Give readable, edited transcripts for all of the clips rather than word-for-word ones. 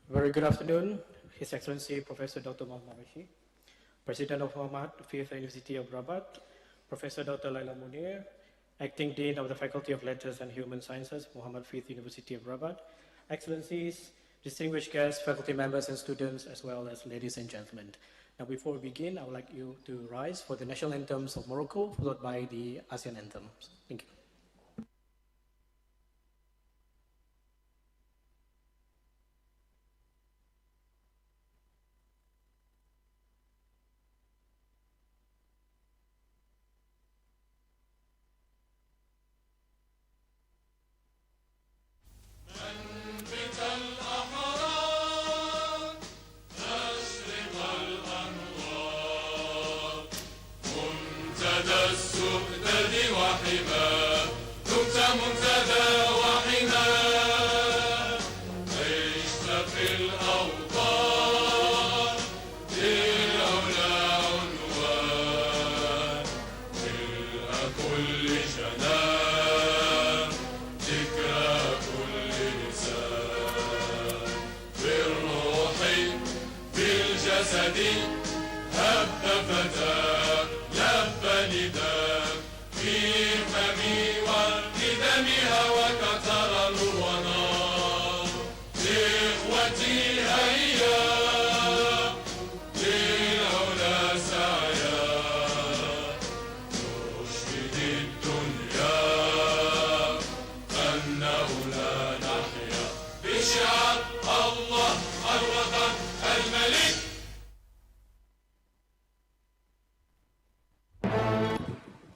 Very good afternoon, His Excellency Professor Dr. Mohammad Rashid, President of Muhammad Fifth University of Rabat, Professor Dr. Laila Munir, Acting Dean of the Faculty of Letters and Human Sciences, Muhammad Fifth University of Rabat, Excellencies, distinguished guests, faculty members and students, as well as ladies and gentlemen. Now, before we begin, I would like you to rise for the national anthems of Morocco, followed by the ASEAN anthems. Thank you.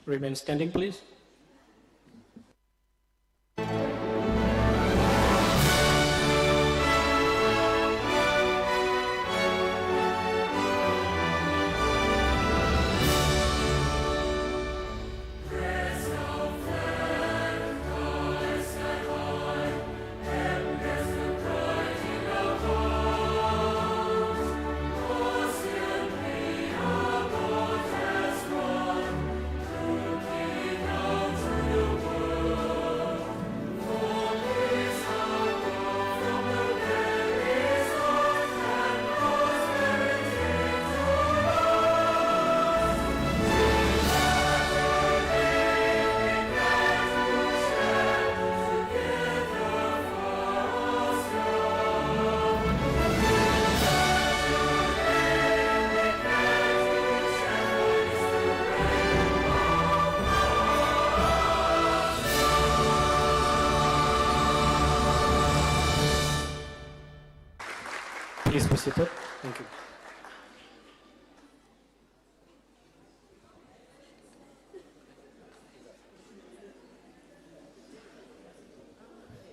Remain standing, please. Please be seated. Thank you.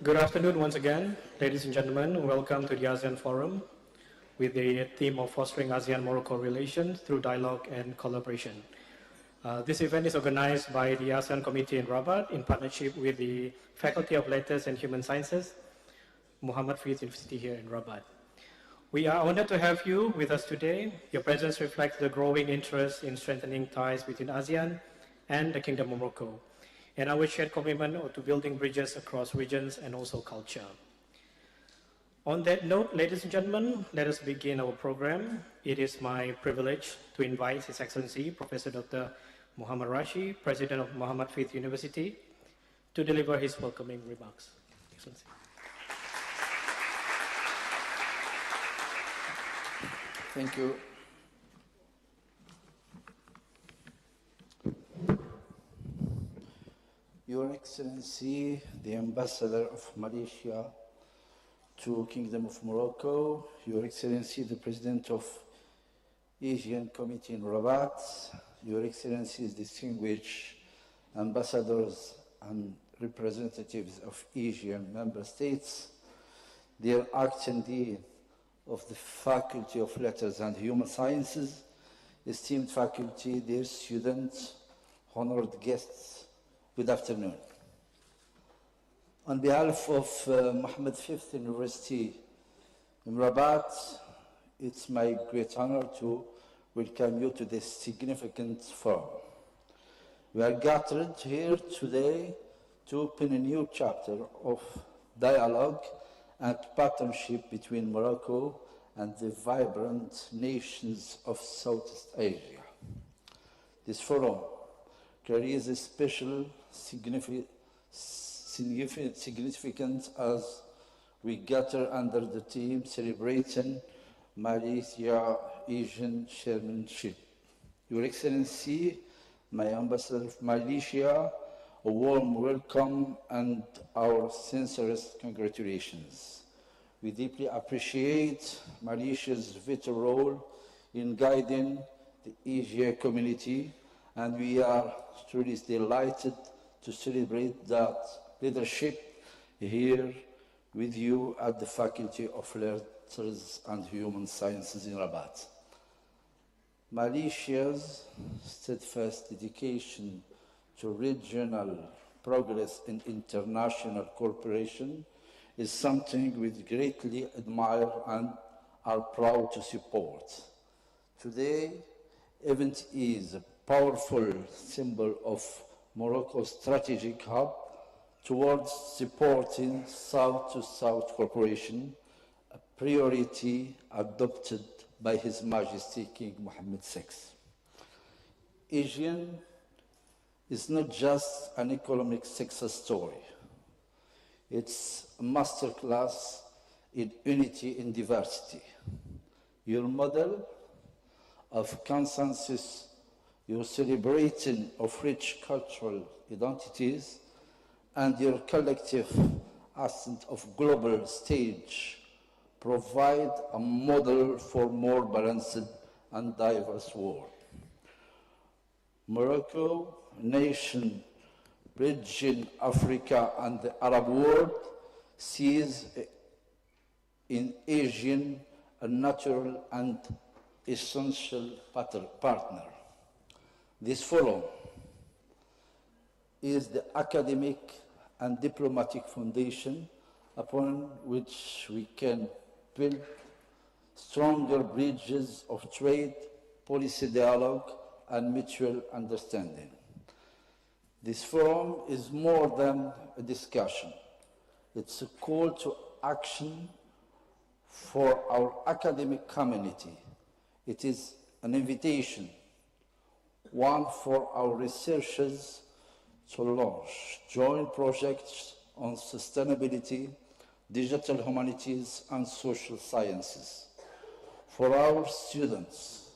Good afternoon once again, ladies and gentlemen. Welcome to the ASEAN Forum with the theme of fostering ASEAN-Morocco relations through dialogue and collaboration. This event is organized by the ASEAN Committee in Rabat in partnership with the Faculty of Letters and Human Sciences, Muhammad Fifth University here in Rabat. We are honored to have you with us today. Your presence reflects the growing interest in strengthening ties between ASEAN and the Kingdom of Morocco, and our shared commitment to building bridges across regions and also culture. On that note, ladies and gentlemen, let us begin our program. It is my privilege to invite His Excellency Professor Dr. Mohammad Rashid, President of Muhammad Fifth University, to deliver his welcoming remarks. Excellency. Thank you. Your Excellency, the Ambassador of Malaysia to Kingdom of Morocco, Your Excellency, the President of Asian Committee in Rabat, Your Excellencies, distinguished ambassadors and representatives of Asian member states, dear Acting Dean of the Faculty of Letters and Human Sciences, esteemed faculty, dear students, honored guests, good afternoon. On behalf of Muhammad Fifth University in Rabat, it's my great honor to welcome you to this significant forum. We are gathered here today to open a new chapter of dialogue and partnership between Morocco and the vibrant nations of Southeast Asia. This forum carries a special significance as we gather under the theme celebrating Malaysia Asian Chairmanship. Your Excellency, my Ambassador of Malaysia, a warm welcome and our sincerest congratulations. We deeply appreciate Malaysia's vital role in guiding the Asia community, and we are truly delighted to celebrate that leadership here with you at the Faculty of Letters and Human Sciences in Rabat. Malaysia's steadfast dedication to regional progress and international cooperation is something we greatly admire and are proud to support. Today, event is a powerful symbol of Morocco's strategic hub towards supporting South-to-South cooperation, a priority adopted by His Majesty King Mohammed VI. ASEAN is not just an economic success story. It's a masterclass in unity in diversity. Your model of consensus, your celebrating of rich cultural identities, and your collective ascent of global stage provide a model for more balanced and diverse world. Morocco, a nation bridging Africa and the Arab world, sees in ASEAN a natural and essential partner. This forum is the academic and diplomatic foundation upon which we can build stronger bridges of trade, policy dialogue, and mutual understanding. This forum is more than a discussion. It's a call to action for our academic community. It is an invitation, one for our researchers to launch joint projects on sustainability, digital humanities, and social sciences, for our students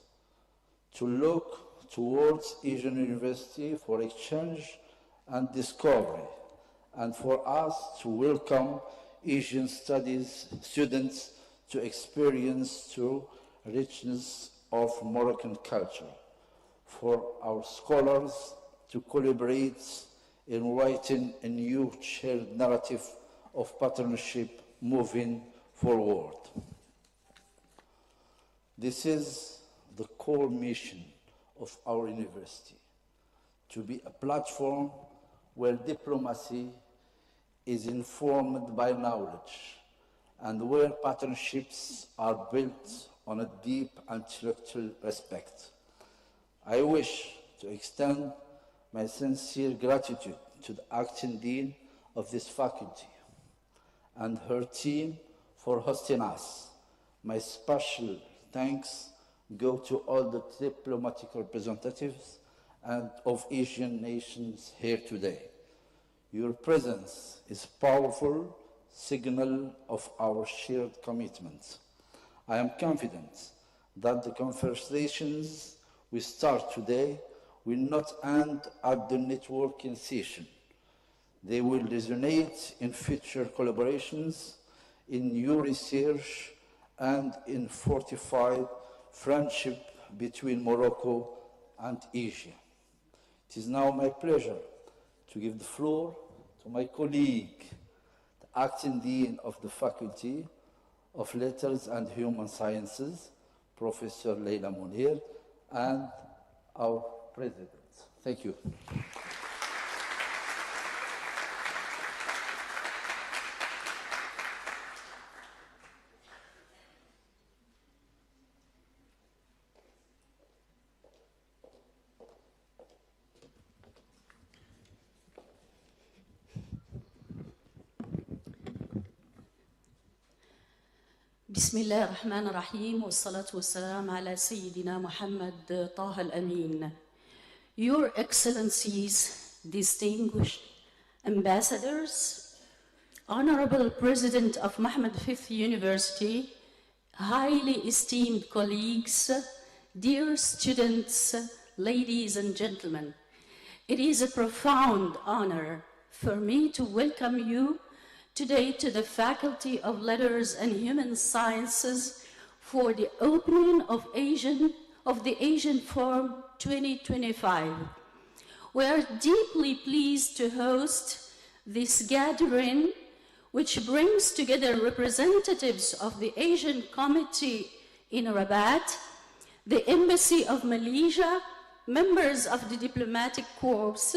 to look towards Asian University for exchange and discovery, and for us to welcome Asian studies students to experience the richness of Moroccan culture, for our scholars to collaborate in writing a new shared narrative of partnership moving forward. This is the core mission of our university, to be a platform where diplomacy is informed by knowledge and where partnerships are built on a deep intellectual respect. I wish to extend my sincere gratitude to the acting dean of this faculty and her team for hosting us. My special thanks go to all the diplomatic representatives and of Asian nations here today. Your presence is a powerful signal of our shared commitment. I am confident that the conversations we start today will not end at the networking session. They will resonate in future collaborations, in new research, and in fortified friendship between Morocco and Asia. It is now my pleasure to give the floor to my colleague, the acting dean of the Faculty of Letters and Human Sciences, Professor Leila Munir, and our president. Thank you. بسم الله الرحمن الرحيم والصلاة والسلام على سيدنا محمد طه الأمين. Your Excellencies, distinguished ambassadors, Honorable President of Mohammed V University, highly esteemed colleagues, dear students, ladies and gentlemen, it is a profound honor for me to welcome you today to the Faculty of Letters and Human Sciences for the opening of the Asian Forum 2025. We are deeply pleased to host this gathering, which brings together representatives of the Asian Committee in Rabat, the Embassy of Malaysia, members of the diplomatic corps,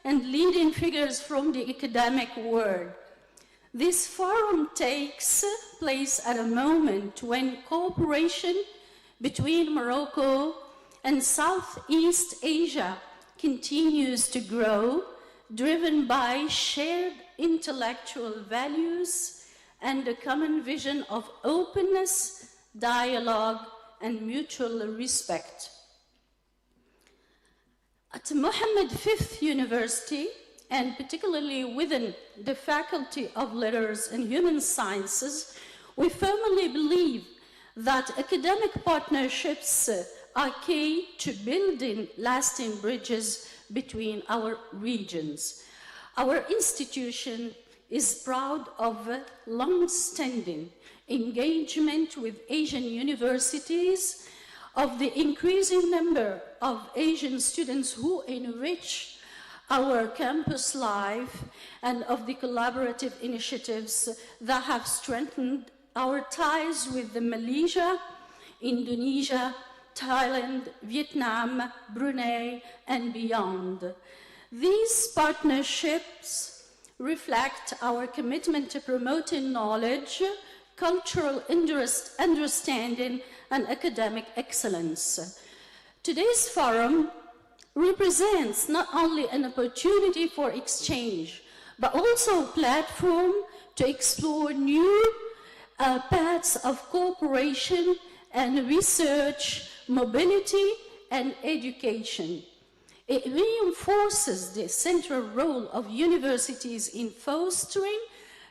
and leading figures from the academic world. This forum takes place at a moment when cooperation between Morocco and Southeast Asia continues to grow, driven by shared intellectual values and a common vision of openness, dialogue, and mutual respect. At Mohammed V University, and particularly within the Faculty of Letters and Human Sciences, we firmly believe that academic partnerships are key to building lasting bridges between our regions. Our institution is proud of a long-standing engagement with Asian universities, of the increasing number of Asian students who enrich our campus life, and of the collaborative initiatives that have strengthened our ties with Malaysia, Indonesia, Thailand, Vietnam, Brunei, and beyond. These partnerships reflect our commitment to promoting knowledge, cultural understanding, and academic excellence. Today's forum represents not only an opportunity for exchange, but also a platform to explore new paths of cooperation and research, mobility, and education. It reinforces the central role of universities in fostering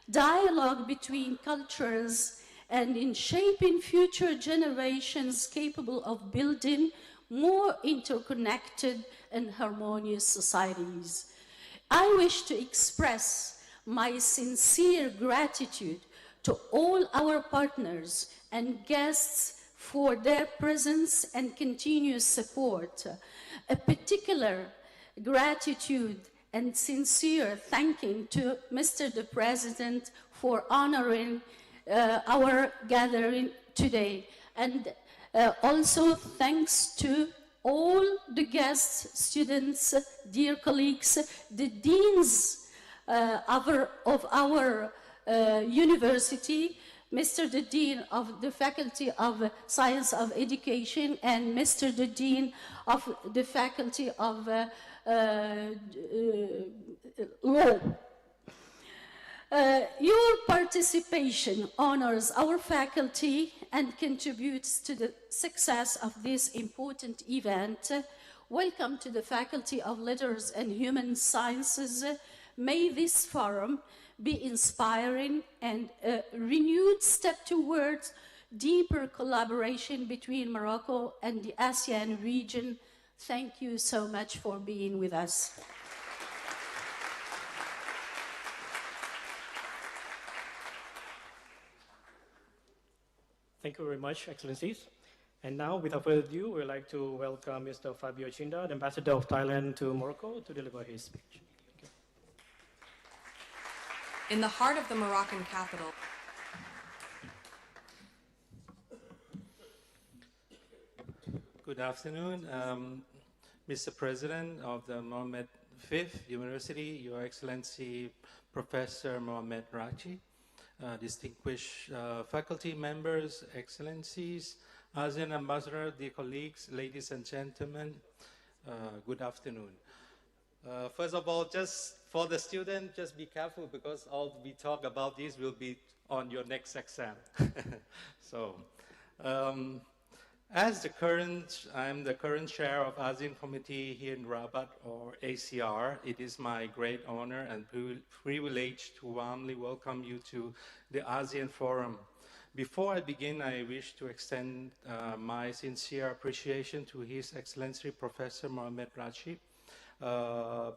dialogue between cultures and in shaping future generations capable of building more interconnected and harmonious societies. I wish to express my sincere gratitude to all our partners and guests for their presence and continuous support. A particular gratitude and sincere thanking to Mr. the President for honoring our gathering today. And also thanks to all the guests, students, dear colleagues, the deans of our university, Mr. the Dean of the Faculty of Science of Education and Mr. the Dean of the Faculty of Law. Your participation honors our faculty and contributes to the success of this important event. Welcome to the Faculty of Letters and Human Sciences. May this forum be inspiring and a renewed step towards deeper collaboration between Morocco and the ASEAN region. Thank you so much for being with us. Thank you very much, Excellencies. And now, without further ado, we'd like to welcome Mr. Fabio Chinda, the Ambassador of Thailand to Morocco, to deliver his speech. In the heart of the Moroccan capital. Good afternoon, Mr. President of the Mohammed V University, Your Excellency Professor Mohammed Rachi, distinguished faculty members, Excellencies, ASEAN Ambassador, dear colleagues, ladies and gentlemen, good afternoon. First of all, just for the student, just be careful because all we talk about this will be on your next exam. So, I'm the current chair of ASEAN Committee here in Rabat, or ACR. It is my great honor and privilege to warmly welcome you to the ASEAN Forum. Before I begin, I wish to extend my sincere appreciation to His Excellency Professor Mohammed Raji,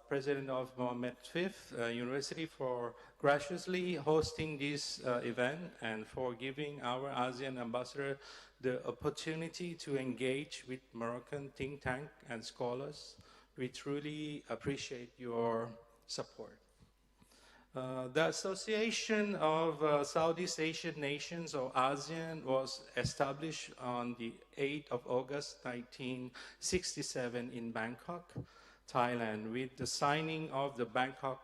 President of Mohammed V University, for graciously hosting this event and for giving our ASEAN ambassador the opportunity to engage with Moroccan think tank and scholars. We truly appreciate your support. The Association of Southeast Asian Nations, or ASEAN, was established on the 8th of August 1967 in Bangkok, Thailand, with the signing of the Bangkok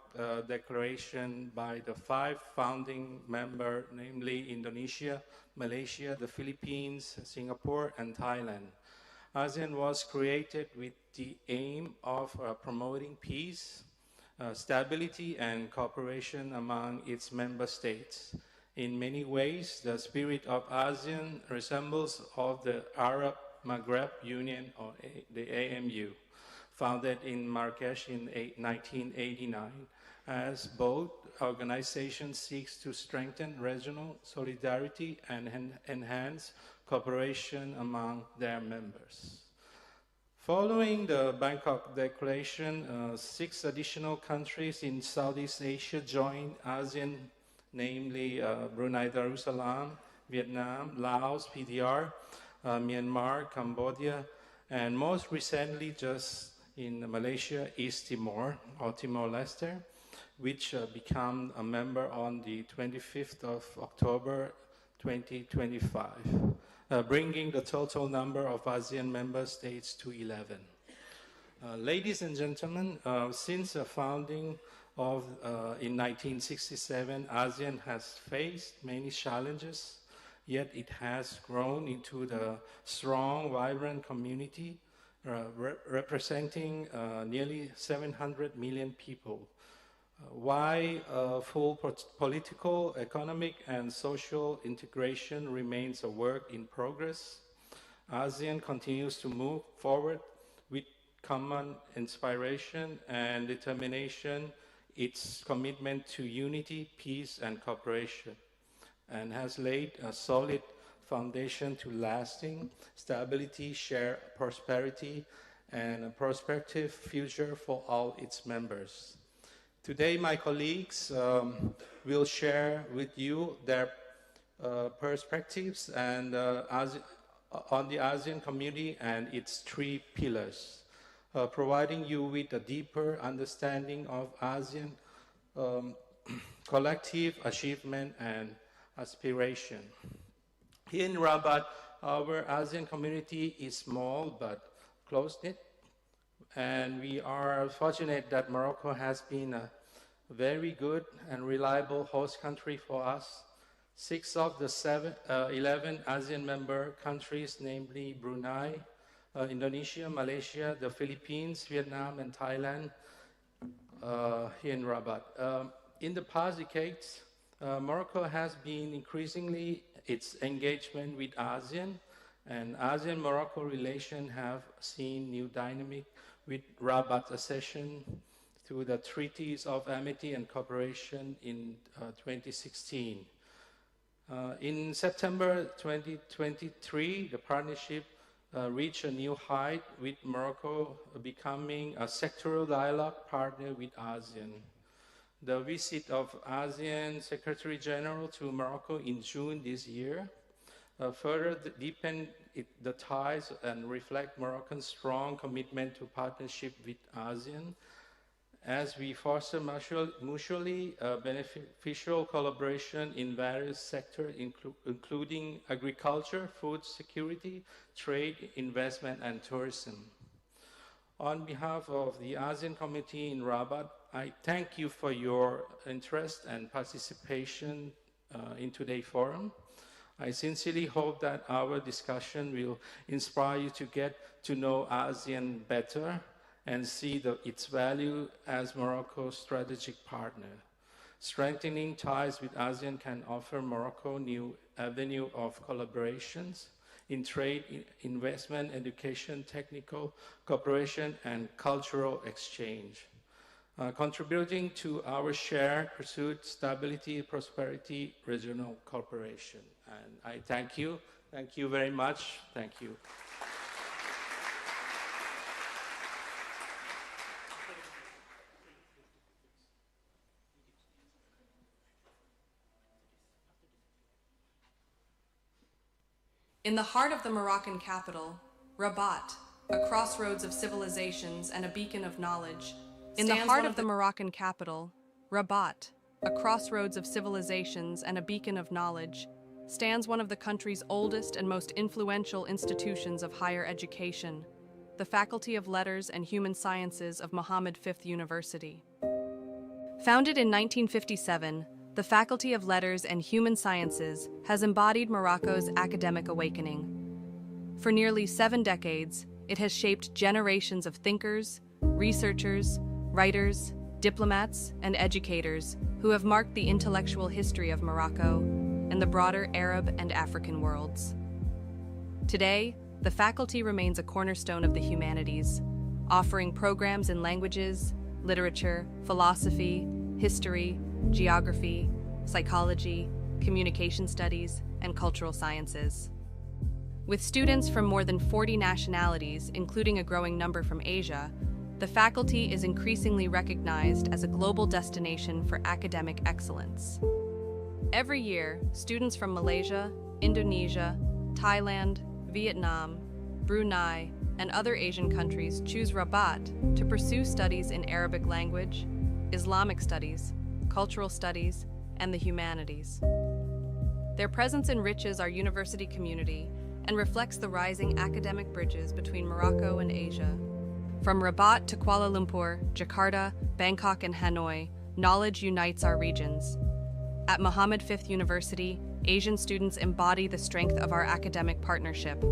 Declaration by the 5 founding members, namely Indonesia, Malaysia, the Philippines, Singapore, and Thailand. ASEAN was created with the aim of promoting peace, stability, and cooperation among its member states. In many ways, the spirit of ASEAN resembles of the Arab Maghreb Union, or the AMU, founded in Marrakesh in 1989, as both organizations seek to strengthen regional solidarity and enhance cooperation among their members. Following the Bangkok Declaration, 6 additional countries in Southeast Asia joined ASEAN, namely Brunei Darussalam, Vietnam, Laos, PDR, Myanmar, Cambodia, and most recently, just in Malaysia, East Timor, or Timor-Leste, which became a member on the 25th of October 2025, bringing the total number of ASEAN member states to 11. Ladies and gentlemen, since the founding in 1967, ASEAN has faced many challenges, yet it has grown into the strong, vibrant community representing nearly 700 million people. While full political, economic, and social integration remains a work in progress, ASEAN continues to move forward with common inspiration and determination, its commitment to unity, peace, and cooperation, and has laid a solid foundation to lasting stability, shared prosperity, and a prospective future for all its members. Today, my colleagues will share with you their perspectives and on the ASEAN community and its 3 pillars, providing you with a deeper understanding of ASEAN collective achievement and aspiration. Here in Rabat, our ASEAN community is small but close-knit, and we are fortunate that Morocco has been a very good and reliable host country for us. 6 of the 11 ASEAN member countries, namely Brunei, Indonesia, Malaysia, the Philippines, Vietnam, and Thailand, here in Rabat. In the past decades, Morocco has been increasingly its engagement with ASEAN, and ASEAN-Morocco relations have seen new dynamic with Rabat accession to the Treaties of Amity and Cooperation in 2016. In September 2023, the partnership reached a new height, with Morocco becoming a sectoral dialogue partner with ASEAN. The visit of ASEAN Secretary General to Morocco in June this year further deepened the ties and reflect Moroccan's strong commitment to partnership with ASEAN, as we foster mutually beneficial collaboration in various sectors, including agriculture, food security, trade, investment, and tourism. On behalf of the ASEAN Committee in Rabat, I thank you for your interest and participation in today's forum. I sincerely hope that our discussion will inspire you to get to know ASEAN better and see its value as Morocco's strategic partner. Strengthening ties with ASEAN can offer Morocco new avenue of collaborations in trade, investment, education, technical cooperation, and cultural exchange, contributing to our shared pursuit, stability, prosperity, regional cooperation. And I thank you. Thank you very much. Thank you. In the heart of the Moroccan capital, Rabat, a crossroads of civilizations and a beacon of knowledge. In the heart of the Moroccan capital, Rabat, a crossroads of civilizations and a beacon of knowledge, stands one of the country's oldest and most influential institutions of higher education, the Faculty of Letters and Human Sciences of Mohammed V University. Founded in 1957, the Faculty of Letters and Human Sciences has embodied Morocco's academic awakening. For nearly 7 decades, it has shaped generations of thinkers, researchers, writers, diplomats, and educators who have marked the intellectual history of Morocco and the broader Arab and African worlds. Today, the faculty remains a cornerstone of the humanities, offering programs in languages, literature, philosophy, history, geography, psychology, communication studies, and cultural sciences. With students from more than 40 nationalities, including a growing number from Asia, the faculty is increasingly recognized as a global destination for academic excellence. Every year, students from Malaysia, Indonesia, Thailand, Vietnam, Brunei, and other Asian countries choose Rabat to pursue studies in Arabic language, Islamic studies, cultural studies, and the humanities. Their presence enriches our university community and reflects the rising academic bridges between Morocco and Asia. From Rabat to Kuala Lumpur, Jakarta, Bangkok, and Hanoi, knowledge unites our regions. At Mohammed V University, Asian students embody the strength of our academic partnership.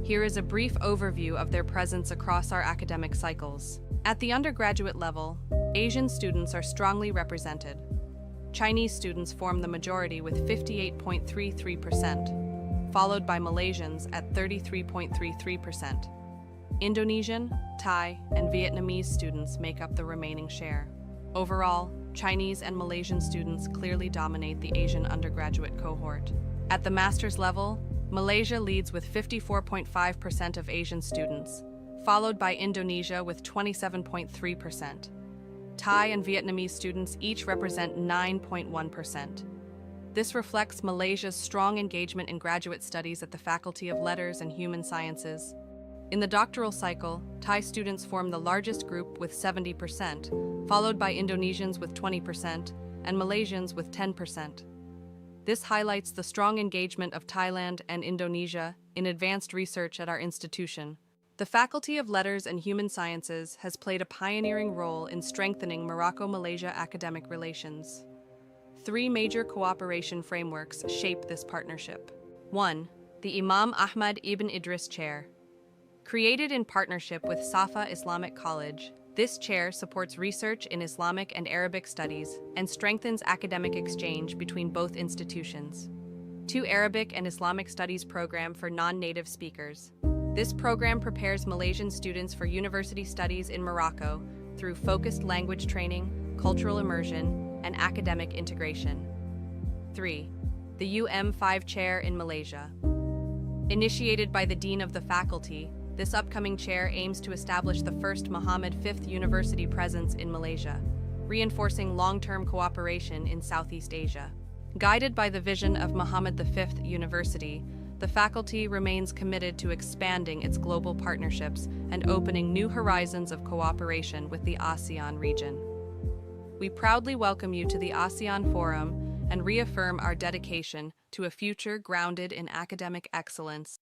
Here is a brief overview of their presence across our academic cycles. At the undergraduate level, Asian students are strongly represented. Chinese students form the majority with 58.33%, followed by Malaysians at 33.33%. Indonesian, Thai, and Vietnamese students make up the remaining share. Overall, Chinese and Malaysian students clearly dominate the Asian undergraduate cohort. At the master's level, Malaysia leads with 54.5% of Asian students, followed by Indonesia with 27.3%. Thai and Vietnamese students each represent 9.1%. This reflects Malaysia's strong engagement in graduate studies at the Faculty of Letters and Human Sciences. In the doctoral cycle, Thai students form the largest group with 70%, followed by Indonesians with 20% and Malaysians with 10%. This highlights the strong engagement of Thailand and Indonesia in advanced research at our institution. The Faculty of Letters and Human Sciences has played a pioneering role in strengthening Morocco-Malaysia academic relations. 3 major cooperation frameworks shape this partnership. 1. The Imam Ahmad Ibn Idris Chair. Created in partnership with Safa Islamic College, this chair supports research in Islamic and Arabic studies and strengthens academic exchange between both institutions. 2. Arabic and Islamic Studies Program for non-native speakers. This program prepares Malaysian students for university studies in Morocco through focused language training, cultural immersion, and academic integration. 3. The UM5 Chair in Malaysia. Initiated by the Dean of the Faculty, this upcoming chair aims to establish the first Mohammed V University presence in Malaysia, reinforcing long-term cooperation in Southeast Asia. Guided by the vision of Mohammed V University, the faculty remains committed to expanding its global partnerships and opening new horizons of cooperation with the ASEAN region. We proudly welcome you to the ASEAN Forum and reaffirm our dedication to a future grounded in academic excellence.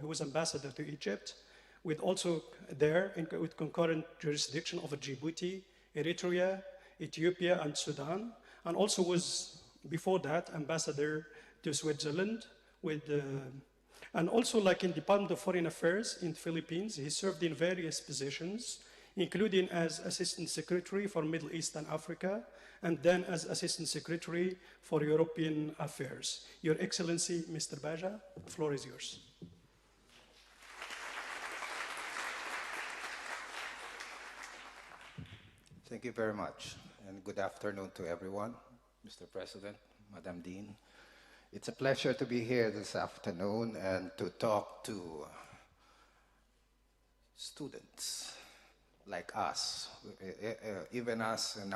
who was ambassador to Egypt, with also there with concurrent jurisdiction over Djibouti, Eritrea, Ethiopia, and Sudan, and also was before that ambassador to Switzerland with and also like in Department of Foreign Affairs in the Philippines. He served in various positions, including as Assistant Secretary for Middle East and Africa, and then as Assistant Secretary for European Affairs. Your Excellency, Mr. Baja, the floor is yours. Thank you very much, and good afternoon to everyone, Mr. President, Madam Dean. It's a pleasure to be here this afternoon and to talk to students like us. Even us, in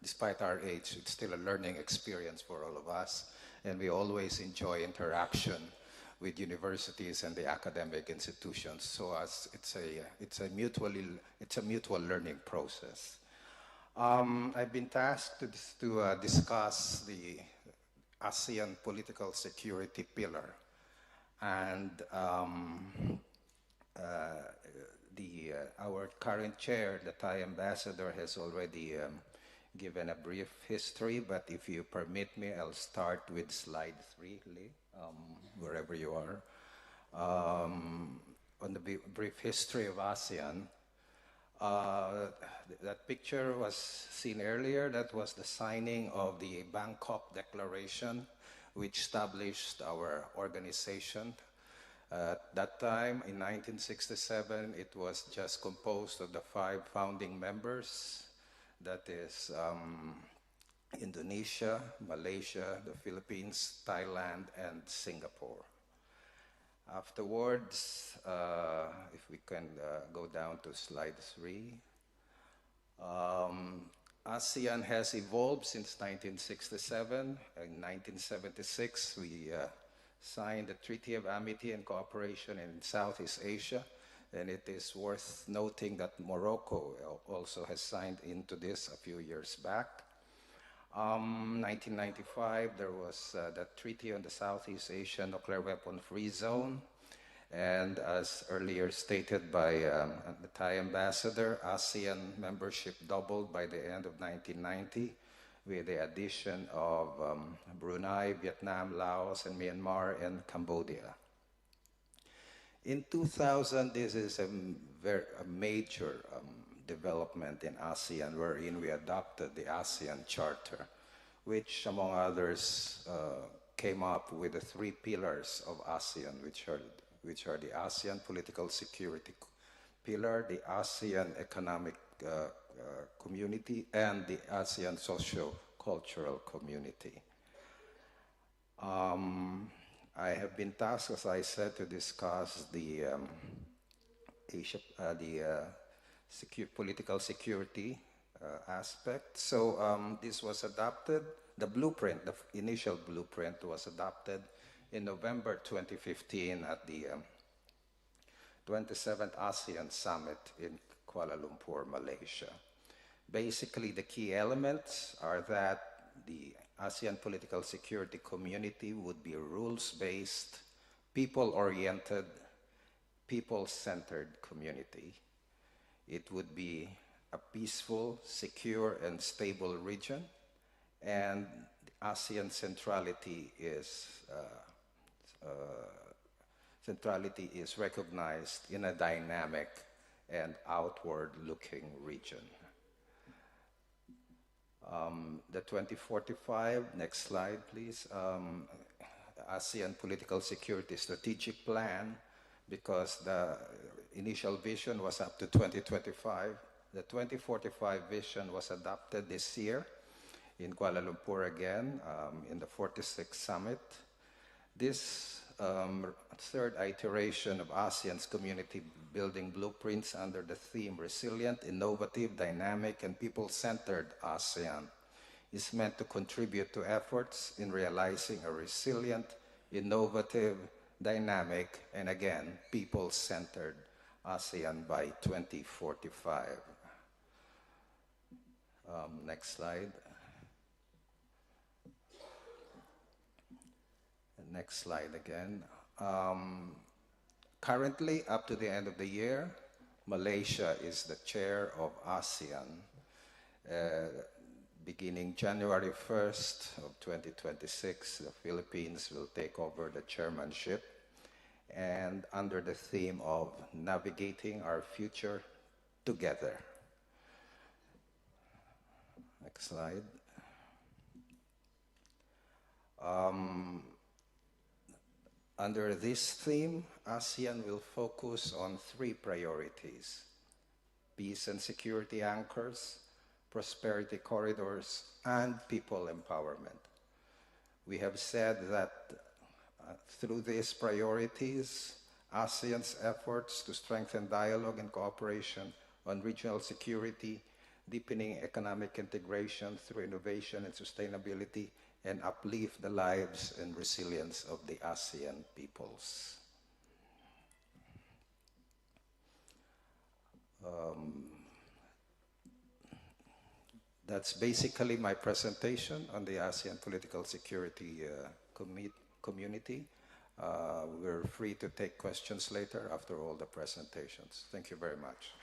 despite our age, it's still a learning experience for all of us, and we always enjoy interaction with universities and the academic institutions. So it's a mutual learning process. I've been tasked to discuss the ASEAN political security pillar, and our current chair, the Thai ambassador, has already given a brief history, but if you permit me, I'll start with slide 3, Lee, wherever you are. On the brief history of ASEAN, that picture was seen earlier. That was the signing of the Bangkok Declaration, which established our organization. At that time, in 1967, it was just composed of the 5 founding members. That is Indonesia, Malaysia, the Philippines, Thailand, and Singapore. Afterwards, if we can go down to slide 3, ASEAN has evolved since 1967. In 1976, we signed the Treaty of Amity and Cooperation in Southeast Asia, and it is worth noting that Morocco also has signed into this a few years back. 1995, there was the Treaty on the Southeast Asia Nuclear Weapon Free Zone. And as earlier stated by the Thai ambassador, ASEAN membership doubled by the end of 1990 with the addition of Brunei, Vietnam, Laos, and Myanmar, and Cambodia. In 2000, this is a major development in ASEAN, wherein we adopted the ASEAN Charter, which, among others, came up with the 3 pillars of ASEAN, which are the ASEAN Political Security Pillar, the ASEAN Economic Community, and the ASEAN Socio-Cultural Community. I have been tasked, as I said, to discuss the political security aspect. So this was adopted, the blueprint, the initial blueprint was adopted in November 2015 at the 27th ASEAN Summit in Kuala Lumpur, Malaysia. Basically, the key elements are that the ASEAN Political Security Community would be a rules-based, people-oriented, people-centered community. It would be a peaceful, secure, and stable region, and ASEAN centrality is recognized in a dynamic and outward-looking region. The 2045, next slide please, ASEAN Political Security Strategic Plan, because the initial vision was up to 2025. The 2045 vision was adopted this year in Kuala Lumpur again, in the 46th Summit. This third iteration of ASEAN's community building blueprints under the theme Resilient, Innovative, Dynamic, and People-Centered ASEAN is meant to contribute to efforts in realizing a resilient, innovative, dynamic, and again, people-centered ASEAN by 2045. Next slide. Next slide again. Currently, up to the end of the year, Malaysia is the chair of ASEAN. Beginning January 1st of 2026, the Philippines will take over the chairmanship, and under the theme of navigating our future together. Next slide. Under this theme, ASEAN will focus on three priorities: peace and security anchors, prosperity corridors, and people empowerment. We have said that through these priorities, ASEAN's efforts to strengthen dialogue and cooperation on regional security, deepening economic integration through innovation and sustainability, and uplift the lives and resilience of the ASEAN peoples. That's basically my presentation on the ASEAN political security community. We're free to take questions later after all the presentations. Thank you very much.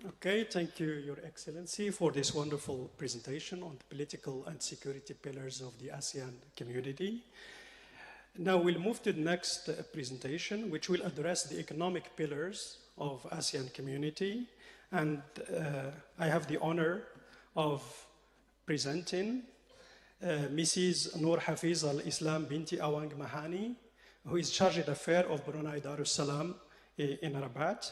Okay, thank you, Your Excellency, for this wonderful presentation on the political and security pillars of the ASEAN community. Now we'll move to the next presentation, which will address the economic pillars of ASEAN community. And I have the honor of presenting Mrs. Noor Hafiz Al-Islam Binti Awang Mahani, who is Chargé d'Affaires of Brunei Darussalam in Rabat.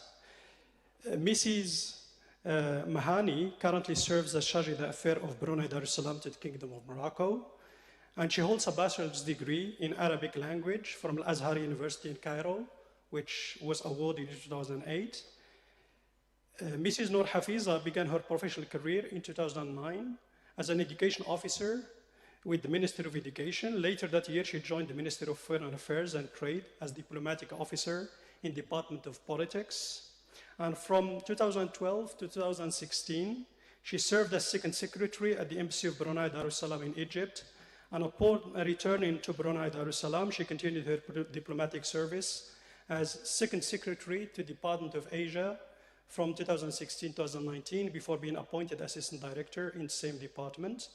Mrs. Mahani currently serves as Chargé d'Affaires of Brunei Darussalam to the Kingdom of Morocco, and she holds a bachelor's degree in Arabic language from Al-Azhar University in Cairo, which was awarded in 2008. Mrs. Noor Hafiza began her professional career in 2009 as an education officer with the Ministry of Education. Later that year, she joined the Ministry of Foreign Affairs and Trade as diplomatic officer in the Department of Politics. And from 2012 to 2016, she served as second secretary at the Embassy of Brunei Darussalam in Egypt. And upon returning to Brunei Darussalam, she continued her diplomatic service as second secretary to the Department of Asia from 2016 to 2019 before being appointed assistant director in the same department.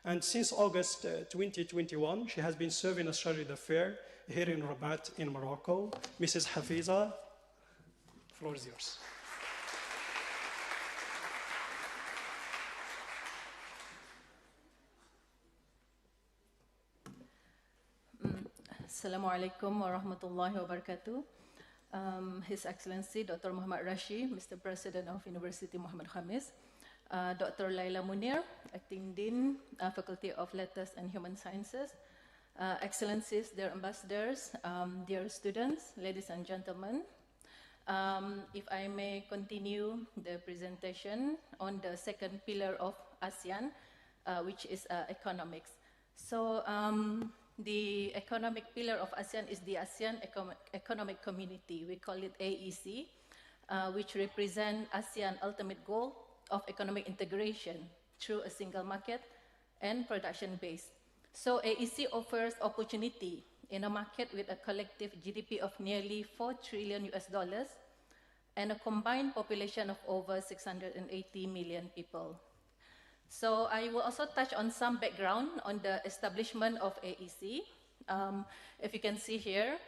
And since August 2021, she has been serving as Chargé d'Affaires here in Rabat in Morocco. Mrs. Hafiza, the floor is yours. Assalamu alaikum wa rahmatullahi wa barakatuh. His Excellency Dr. Muhammad Rashid, Mr. President of University Muhammad Khamis, Dr. Laila Munir, Acting Dean, Faculty of Letters and Human Sciences, Excellencies, dear ambassadors, dear students, ladies and gentlemen. If I may continue the presentation on the second pillar of ASEAN, which is economics. So, the economic pillar of ASEAN is the ASEAN Economic Community. We call it AEC, which represents ASEAN's ultimate goal of economic integration through a single market and production base. So AEC offers opportunity in a market with a collective GDP of nearly $4 trillion and a combined population of over 680 million people. So I will also touch on some background on the establishment of AEC. If you can see here,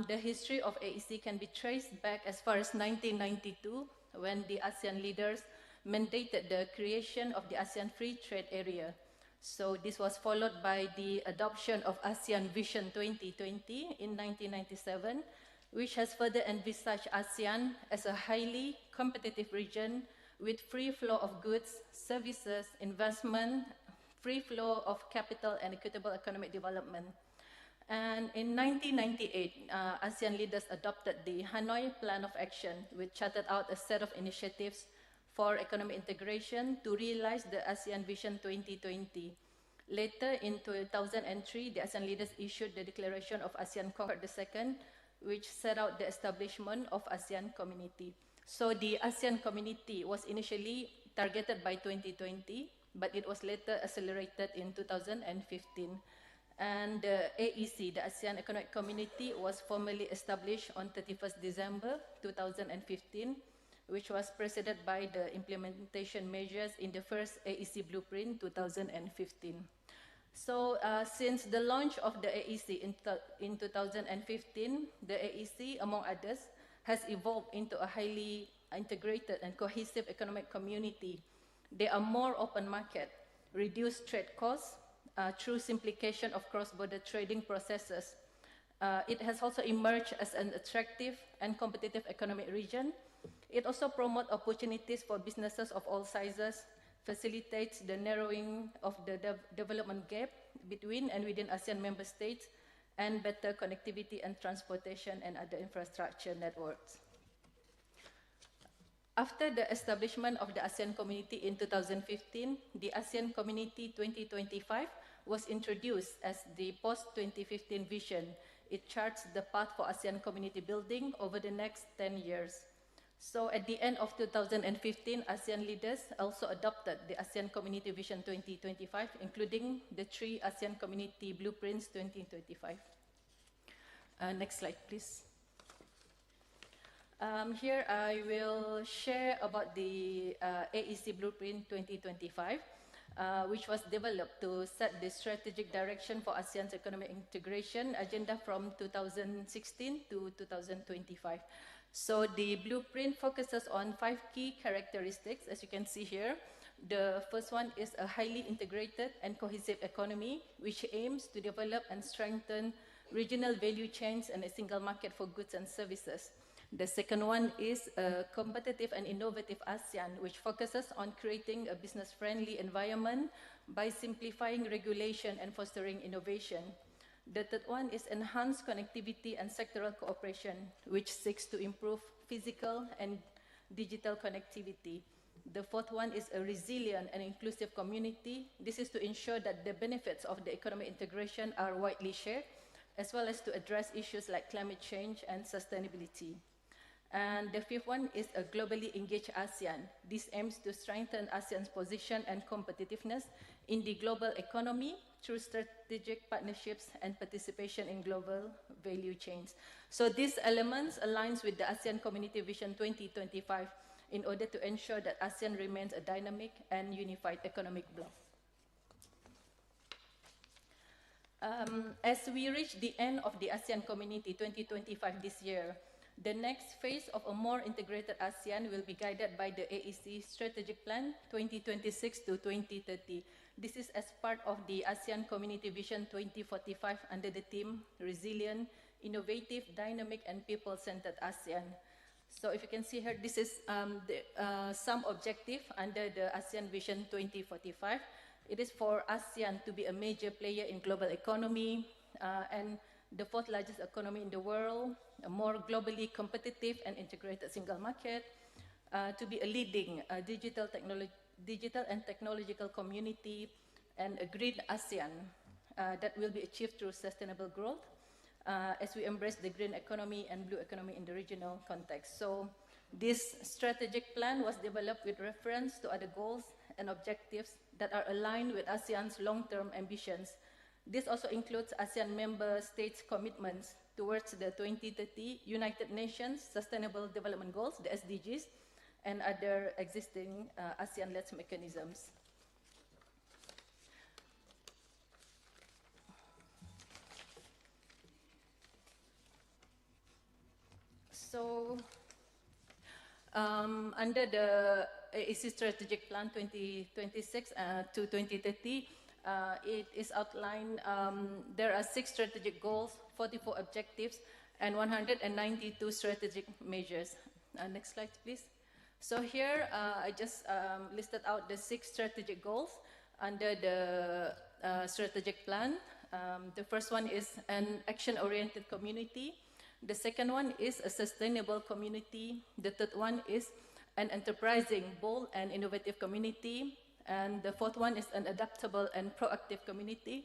the history of AEC can be traced back as far as 1992, when the ASEAN leaders mandated the creation of the ASEAN Free Trade Area. So this was followed by the adoption of ASEAN Vision 2020 in 1997, which has further envisaged ASEAN as a highly competitive region with free flow of goods, services, investment, free flow of capital, and equitable economic development. And in 1998, ASEAN leaders adopted the Hanoi Plan of Action, which charted out a set of initiatives for economic integration to realize the ASEAN Vision 2020. Later, in 2003, the ASEAN leaders issued the Declaration of ASEAN Concord II, which set out the establishment of ASEAN Community. So the ASEAN Community was initially targeted by 2020, but it was later accelerated in 2015. And the AEC, the ASEAN Economic Community, was formally established on 31st December 2015, which was preceded by the implementation measures in the first AEC Blueprint 2015. So since the launch of the AEC in 2015, the AEC, among others, has evolved into a highly integrated and cohesive economic community. They are more open market, reduced trade costs through simplification of cross-border trading processes. It has also emerged as an attractive and competitive economic region. It also promotes opportunities for businesses of all sizes, facilitates the narrowing of the development gap between and within ASEAN member states, and better connectivity and transportation and other infrastructure networks. After the establishment of the ASEAN Community in 2015, the ASEAN Community 2025 was introduced as the post-2015 vision. It charts the path for ASEAN community building over the next 10 years. So at the end of 2015, ASEAN leaders also adopted the ASEAN Community Vision 2025, including the 3 ASEAN Community Blueprints 2025. Next slide, please. Here I will share about the AEC Blueprint 2025, which was developed to set the strategic direction for ASEAN's economic integration agenda from 2016 to 2025. So the blueprint focuses on 5 key characteristics, as you can see here. The first one is a highly integrated and cohesive economy, which aims to develop and strengthen regional value chains and a single market for goods and services. The second one is a competitive and innovative ASEAN, which focuses on creating a business-friendly environment by simplifying regulation and fostering innovation. The third one is enhanced connectivity and sectoral cooperation, which seeks to improve physical and digital connectivity. The fourth one is a resilient and inclusive community. This is to ensure that the benefits of the economic integration are widely shared, as well as to address issues like climate change and sustainability. And the fifth one is a globally engaged ASEAN. This aims to strengthen ASEAN's position and competitiveness in the global economy through strategic partnerships and participation in global value chains. So these elements aligns with the ASEAN Community Vision 2025 in order to ensure that ASEAN remains a dynamic and unified economic bloc. As we reach the end of the ASEAN Community 2025 this year, the next phase of a more integrated ASEAN will be guided by the AEC Strategic Plan 2026 to 2030. This is as part of the ASEAN Community Vision 2045 under the theme Resilient, Innovative, Dynamic and People-Centered ASEAN. So if you can see here, this is some objective under the ASEAN Vision 2045. It is for ASEAN to be a major player in global economy and the 4th largest economy in the world, a more globally competitive and integrated single market, to be a leading digital and technological community, and a green ASEAN that will be achieved through sustainable growth as we embrace the green economy and blue economy in the regional context. So this strategic plan was developed with reference to other goals and objectives that are aligned with ASEAN's long-term ambitions. This also includes ASEAN member states' commitments towards the 2030 United Nations Sustainable Development Goals, the SDGs, and other existing ASEAN-led mechanisms. So, under the AEC Strategic Plan 2026 to 2030, it is outlined, there are 6 strategic goals, 44 objectives, and 192 strategic measures. Next slide, please. So here, I just listed out the 6 strategic goals under the strategic plan. The first one is an action-oriented community. The second one is a sustainable community. The third one is an enterprising, bold, and innovative community. And the fourth one is an adaptable and proactive community.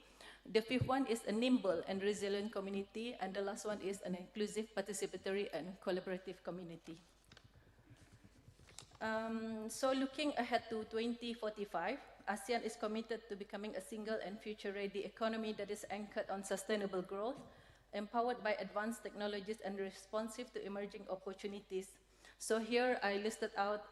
The fifth one is a nimble and resilient community. And the last one is an inclusive, participatory, and collaborative community. So looking ahead to 2045, ASEAN is committed to becoming a single and future-ready economy that is anchored on sustainable growth, empowered by advanced technologies and responsive to emerging opportunities. So here I listed out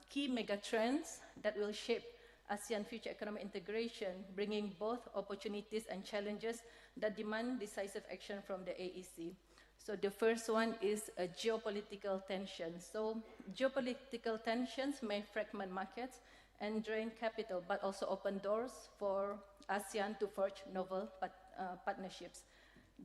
key megatrends that will shape ASEAN future economic integration, bringing both opportunities and challenges that demand decisive action from the AEC. So the first one is a geopolitical tension. So geopolitical tensions may fragment markets and drain capital, but also open doors for ASEAN to forge novel partnerships.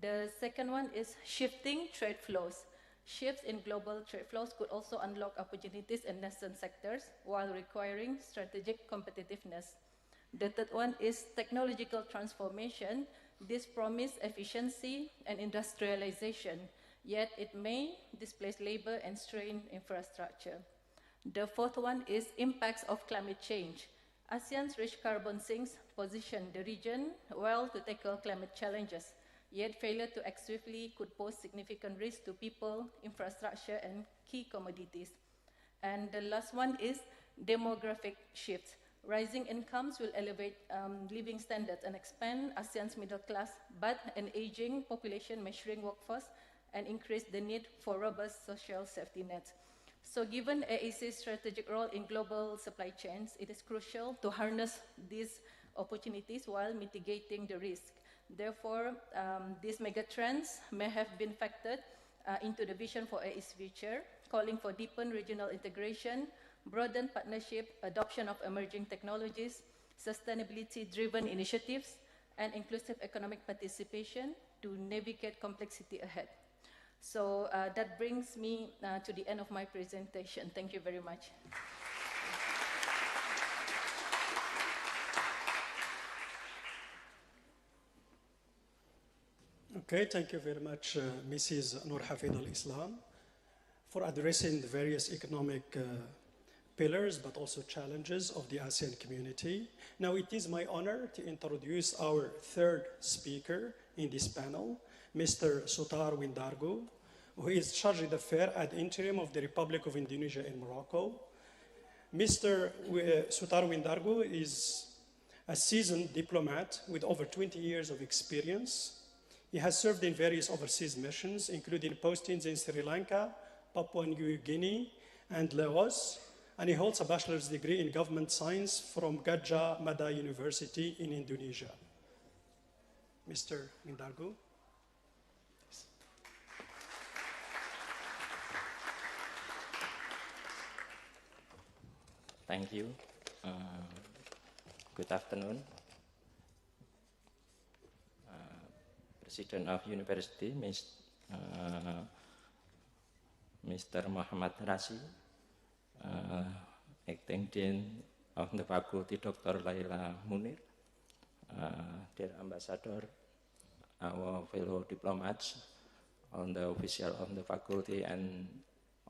The second one is shifting trade flows. Shifts in global trade flows could also unlock opportunities in nascent sectors while requiring strategic competitiveness. The third one is technological transformation. This promises efficiency and industrialization, yet it may displace labor and strain infrastructure. The fourth one is impacts of climate change. ASEAN's rich carbon sinks position the region well to tackle climate challenges, yet failure to act swiftly could pose significant risk to people, infrastructure, and key commodities. And the last one is demographic shifts. Rising incomes will elevate living standards and expand ASEAN's middle class, but an aging population may shrink workforce and increase the need for robust social safety nets. So given AEC's strategic role in global supply chains, it is crucial to harness these opportunities while mitigating the risk. Therefore, these megatrends may have been factored into the vision for AEC's future, calling for deepened regional integration, broadened partnership, adoption of emerging technologies, sustainability-driven initiatives, and inclusive economic participation to navigate complexity ahead. So that brings me to the end of my presentation. Thank you very much. Okay, thank you very much, Mrs. Noor Hafid al-Islam, for addressing the various economic pillars, but also challenges of the ASEAN community. Now it is my honor to introduce our third speaker in this panel, Mr. Sutar Windargo, who is Chargé d'Affaires ad interim of the Republic of Indonesia in Morocco. Mr. Sutar Windargo is a seasoned diplomat with over 20 years of experience. He has served in various overseas missions, including postings in Sri Lanka, Papua New Guinea, and Laos, and he holds a bachelor's degree in government science from Gadjah Mada University in Indonesia. Mr. Windargo. Thank you. Good afternoon. President of University, Mr. Mohammed Rashi, Acting Dean of the Faculty, Dr. Laila Munir, dear Ambassador, our fellow diplomats, on the official of the faculty and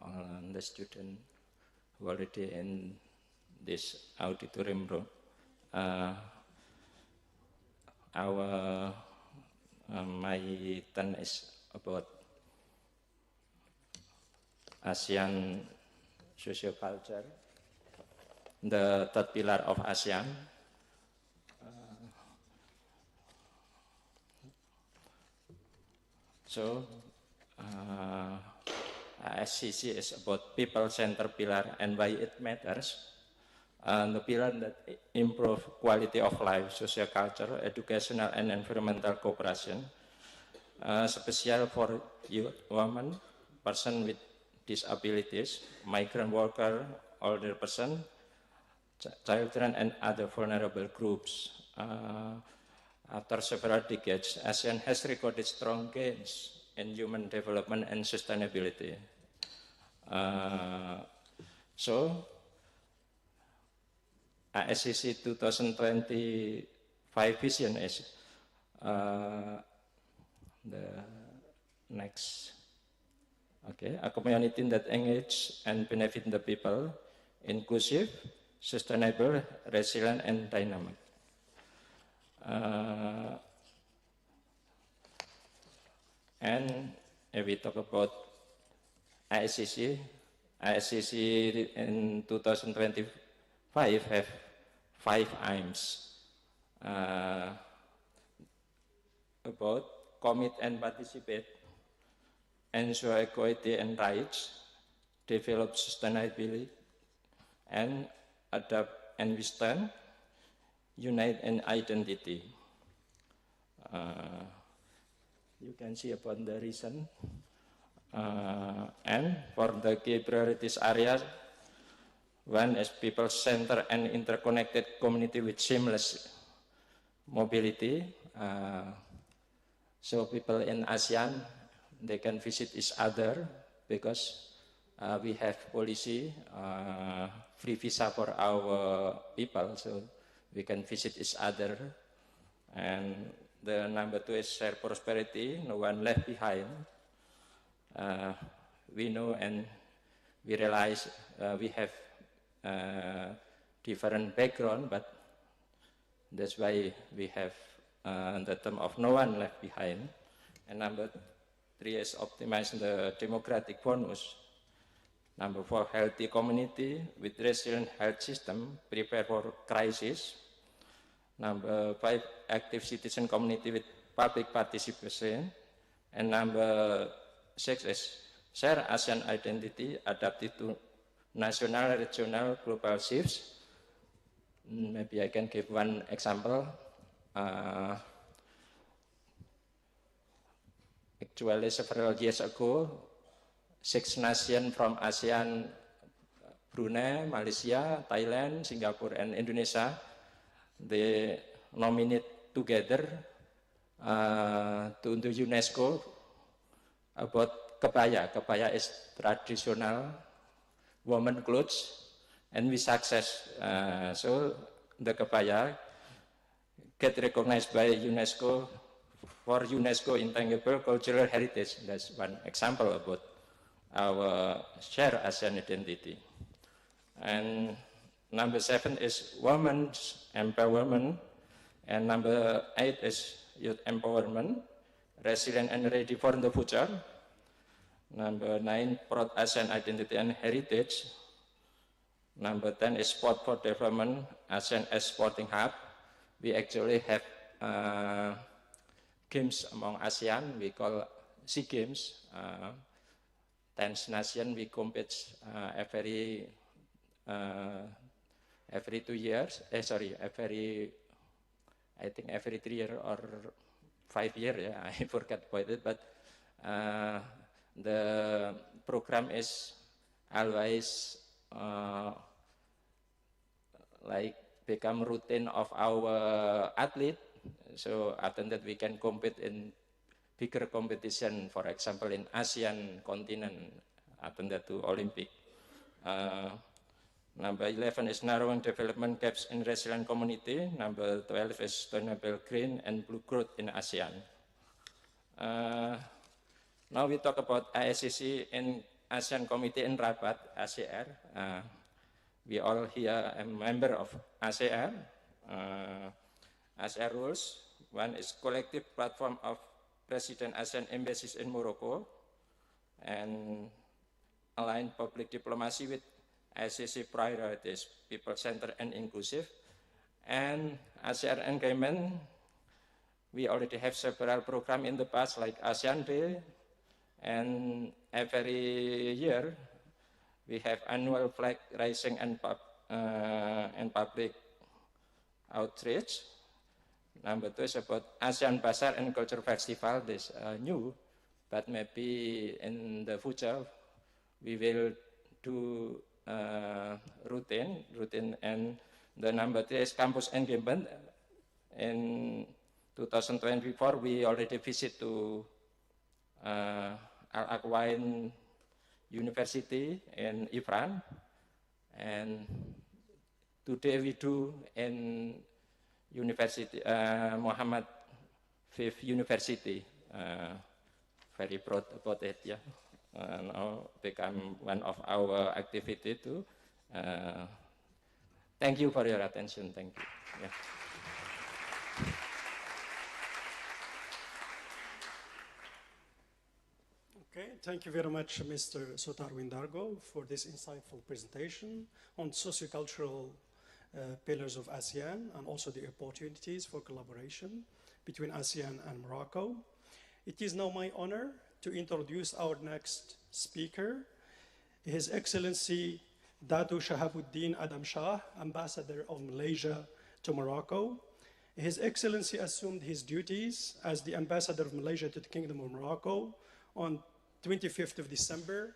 on the student who already in this auditorium room. My turn is about ASEAN social culture, the third pillar of ASEAN. SCC is about people-centered pillar and why it matters. The pillar that improve quality of life, social culture, educational and environmental cooperation, special for youth, women, person with disabilities, migrant worker, older person, children and other vulnerable groups. After several decades, ASEAN has recorded strong gains in human development and sustainability. ASCC 2025 vision is the next. Okay, a community that engage and benefit the people, inclusive, sustainable, resilient, and dynamic. And if we talk about ASCC ISCC in 2025 have 5 aims about commit and participate, ensure equality and rights, develop sustainability, and adapt and withstand, unite and identity. You can see about the reason. And for the key priorities areas, one is people-centered and interconnected community with seamless mobility. So people in ASEAN, they can visit each other because we have policy, free visa for our people, so we can visit each other. And the number 2 is share prosperity, no one left behind. We know and we realize we have different background, but that's why we have the term of no one left behind. And number 3 is optimize the democratic bonus. Number 4, healthy community with resilient health system, prepare for crisis. Number 5, active citizen community with public participation. And number 6 is share ASEAN identity adapted to national, regional, global shifts. Maybe I can give one example. Actually, several years ago, 6 nations from ASEAN, Brunei, Malaysia, Thailand, Singapore, and Indonesia, they nominate together to the UNESCO about kebaya. Kebaya is traditional woman clothes, and we success. So the kebaya get recognized by UNESCO for UNESCO Intangible Cultural Heritage. That's one example about our share ASEAN identity. And number 7 is women's empowerment, and number 8 is youth empowerment, resilient and ready for the future. Number 9, proud ASEAN identity and heritage. Number 10 is sport for development, ASEAN as sporting hub. We actually have games among ASEAN, we call SEA Games. 10 nations we compete every 2 years. I think every 3 years or 5 years. Yeah, I forgot about it. But the program is always like become routine of our athlete. So after that we can compete in bigger competition, for example in ASEAN continent, after that to Olympic. Number 11 is narrowing development gaps in resilient community. Number 12 is sustainable green and blue growth in ASEAN. Now we talk about ISCC in ASEAN Committee in Rabat, ACR. We all here are member of ACR. ACR rules. One is collective platform of President ASEAN embassies in Morocco and align public diplomacy with ICC priorities, people-centered and inclusive. And ASEAN engagement, we already have several programs in the past like ASEAN Day, and every year we have annual flag raising and public outreach. Number 2 is about ASEAN Bazaar and Culture Festival. This new, but maybe in the future we will do routine. And the number 3 is campus engagement. In 2024, we already visit to Al-Aqwain University in Iran, and today we do in University Mohammed V University. Very proud about it. Yeah, now become one of our activity too. Thank you for your attention. Thank you. Yeah. Okay, Thank you very much, Mr. Sotar Windargo, for this insightful presentation on sociocultural pillars of ASEAN and also the opportunities for collaboration between ASEAN and Morocco. It is now my honor to introduce our next speaker, His Excellency Dato Shahabuddin Adam Shah, Ambassador of Malaysia to Morocco. His Excellency assumed his duties as the Ambassador of Malaysia to the Kingdom of Morocco on 25th of December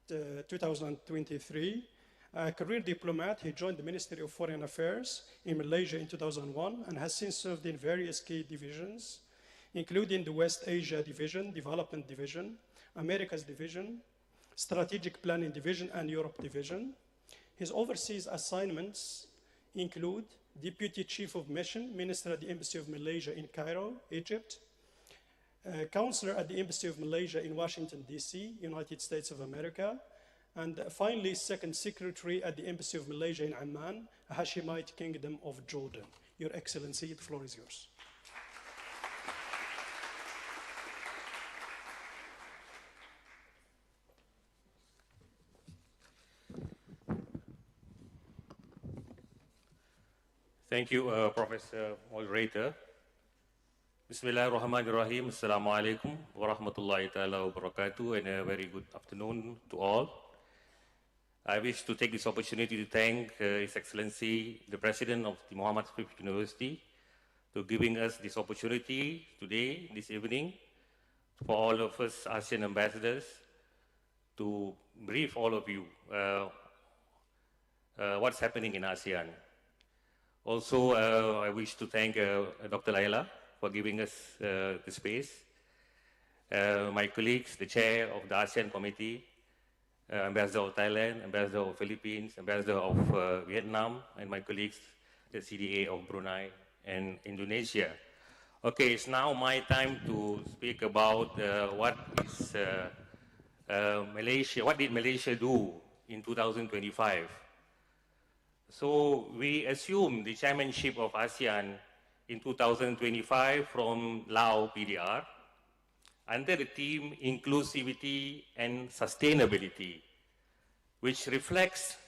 2023. A career diplomat, he joined the Ministry of Foreign Affairs in Malaysia in 2001 and has since served in various key divisions, including the West Asia Division, Development Division, Americas Division, Strategic Planning Division, and Europe Division. His overseas assignments include Deputy Chief of Mission, Minister at the Embassy of Malaysia in Cairo, Egypt, Counselor at the Embassy of Malaysia in Washington, D.C., United States of America, and finally, Second Secretary at the Embassy of Malaysia in Amman, Hashemite Kingdom of Jordan. Your Excellency, the floor is yours. Thank you, Professor Moderator. Bismillahirrahmanirrahim. Assalamualaikum warahmatullahi ta'ala wabarakatuh, and a very good afternoon to all. I wish to take this opportunity to thank His Excellency, the President of the Muhammad University, to giving us this opportunity today, this evening, for all of us ASEAN ambassadors to brief all of you what's happening in ASEAN. Also, I wish to thank Dr. Laila for giving us the space, my colleagues, the chair of the ASEAN Committee, Ambassador of Thailand, Ambassador of Philippines, Ambassador of Vietnam, and my colleagues, the CDA of Brunei and Indonesia. Okay, it's now my time to speak about what did Malaysia do in 2025. So we assumed the chairmanship of ASEAN in 2025 from Lao PDR under the theme Inclusivity and Sustainability, which reflects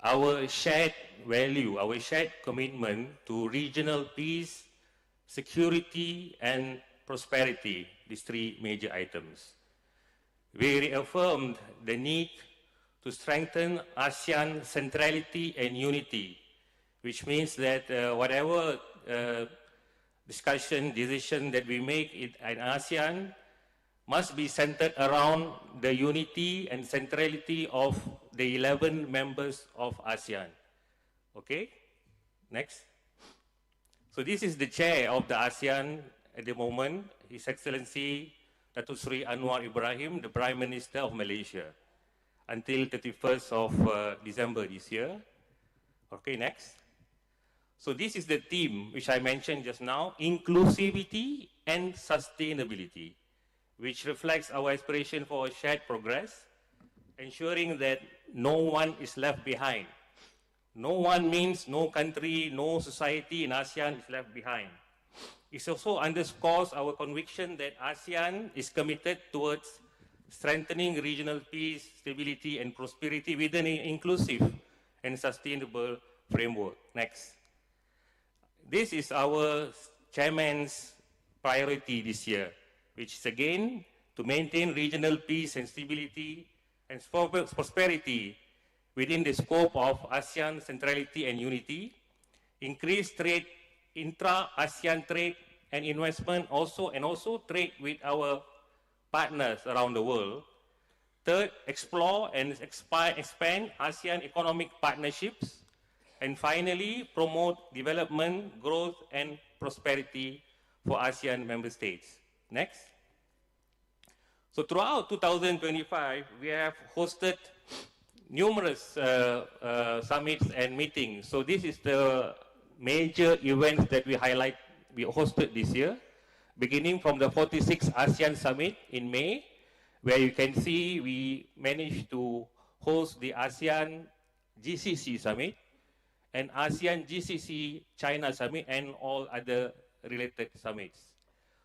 our shared value, our shared commitment to regional peace, security, and prosperity, these three major items. We reaffirmed the need to strengthen ASEAN centrality and unity, which means that whatever discussion, decision that we make in ASEAN must be centered around the unity and centrality of the 11 members of ASEAN. Okay, next. So this is the chair of the ASEAN at the moment, His Excellency Datuk Sri Anwar Ibrahim, the Prime Minister of Malaysia, until 31st of December this year. Okay, next. So this is the theme which I mentioned just now, inclusivity and sustainability, which reflects our aspiration for shared progress, ensuring that no one is left behind. No one means no country, no society in ASEAN is left behind. It also underscores our conviction that ASEAN is committed towards strengthening regional peace, stability, and prosperity within an inclusive and sustainable framework. Next. This is our chairman's priority this year, which is again to maintain regional peace and stability and prosperity within the scope of ASEAN centrality and unity, increase trade, intra-ASEAN trade and investment and also trade with our partners around the world. Third, explore and expand ASEAN economic partnerships. And finally, promote development, growth, and prosperity for ASEAN member states. Next. So throughout 2025, we have hosted numerous summits and meetings. So this is the major events that we hosted this year, beginning from the 46th ASEAN Summit in May, where you can see we managed to host the ASEAN GCC Summit and ASEAN GCC China Summit and all other related summits.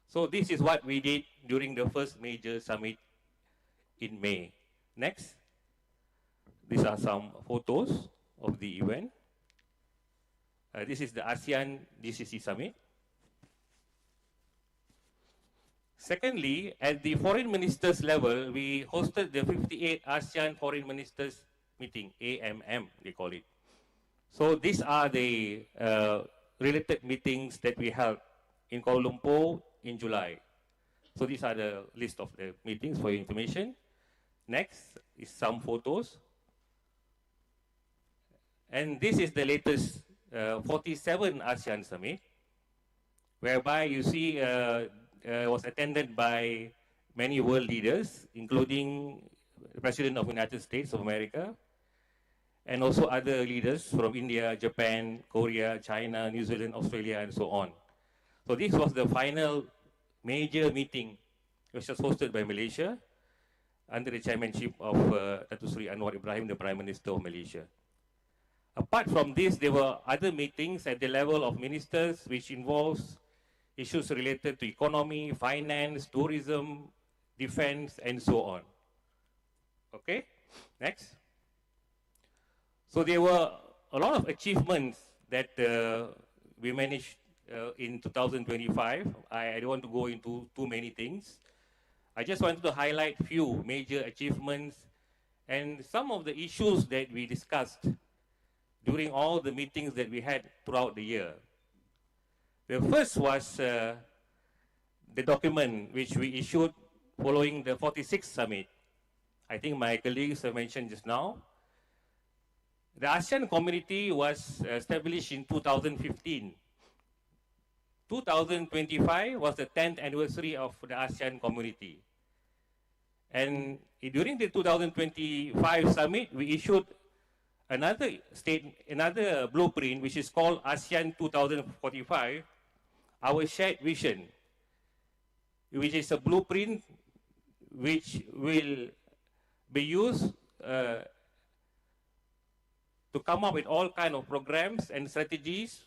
So this is what we did during the first major summit in May. Next. These are some photos of the event. This is the ASEAN GCC Summit. Secondly, at the foreign ministers level, we hosted the 58th ASEAN Foreign Ministers Meeting, AMM, they call it. So these are the related meetings that we held in Kuala Lumpur in July. So these are the list of the meetings for your information. Next is some photos. And this is the latest 47 ASEAN Summit, whereby you see was attended by many world leaders, including the President of the United States of America, and also other leaders from India, Japan, Korea, China, New Zealand, Australia, and so on. So this was the final major meeting, which was hosted by Malaysia under the chairmanship of Datuk Seri Anwar Ibrahim, the Prime Minister of Malaysia. Apart from this, there were other meetings at the level of ministers, which involves issues related to economy, finance, tourism, defense, and so on. Okay, next. So there were a lot of achievements that we managed in 2025. I don't want to go into too many things. I just wanted to highlight few major achievements and some of the issues that we discussed during all the meetings that we had throughout the year. The first was the document which we issued following the 46th summit. I think my colleagues have mentioned just now. The ASEAN community was established in 2015. 2025 was the 10th anniversary of the ASEAN community. And during the 2025 summit, we issued another blueprint, which is called ASEAN 2045, our shared vision, which is a blueprint which will be used to come up with all kinds of programs and strategies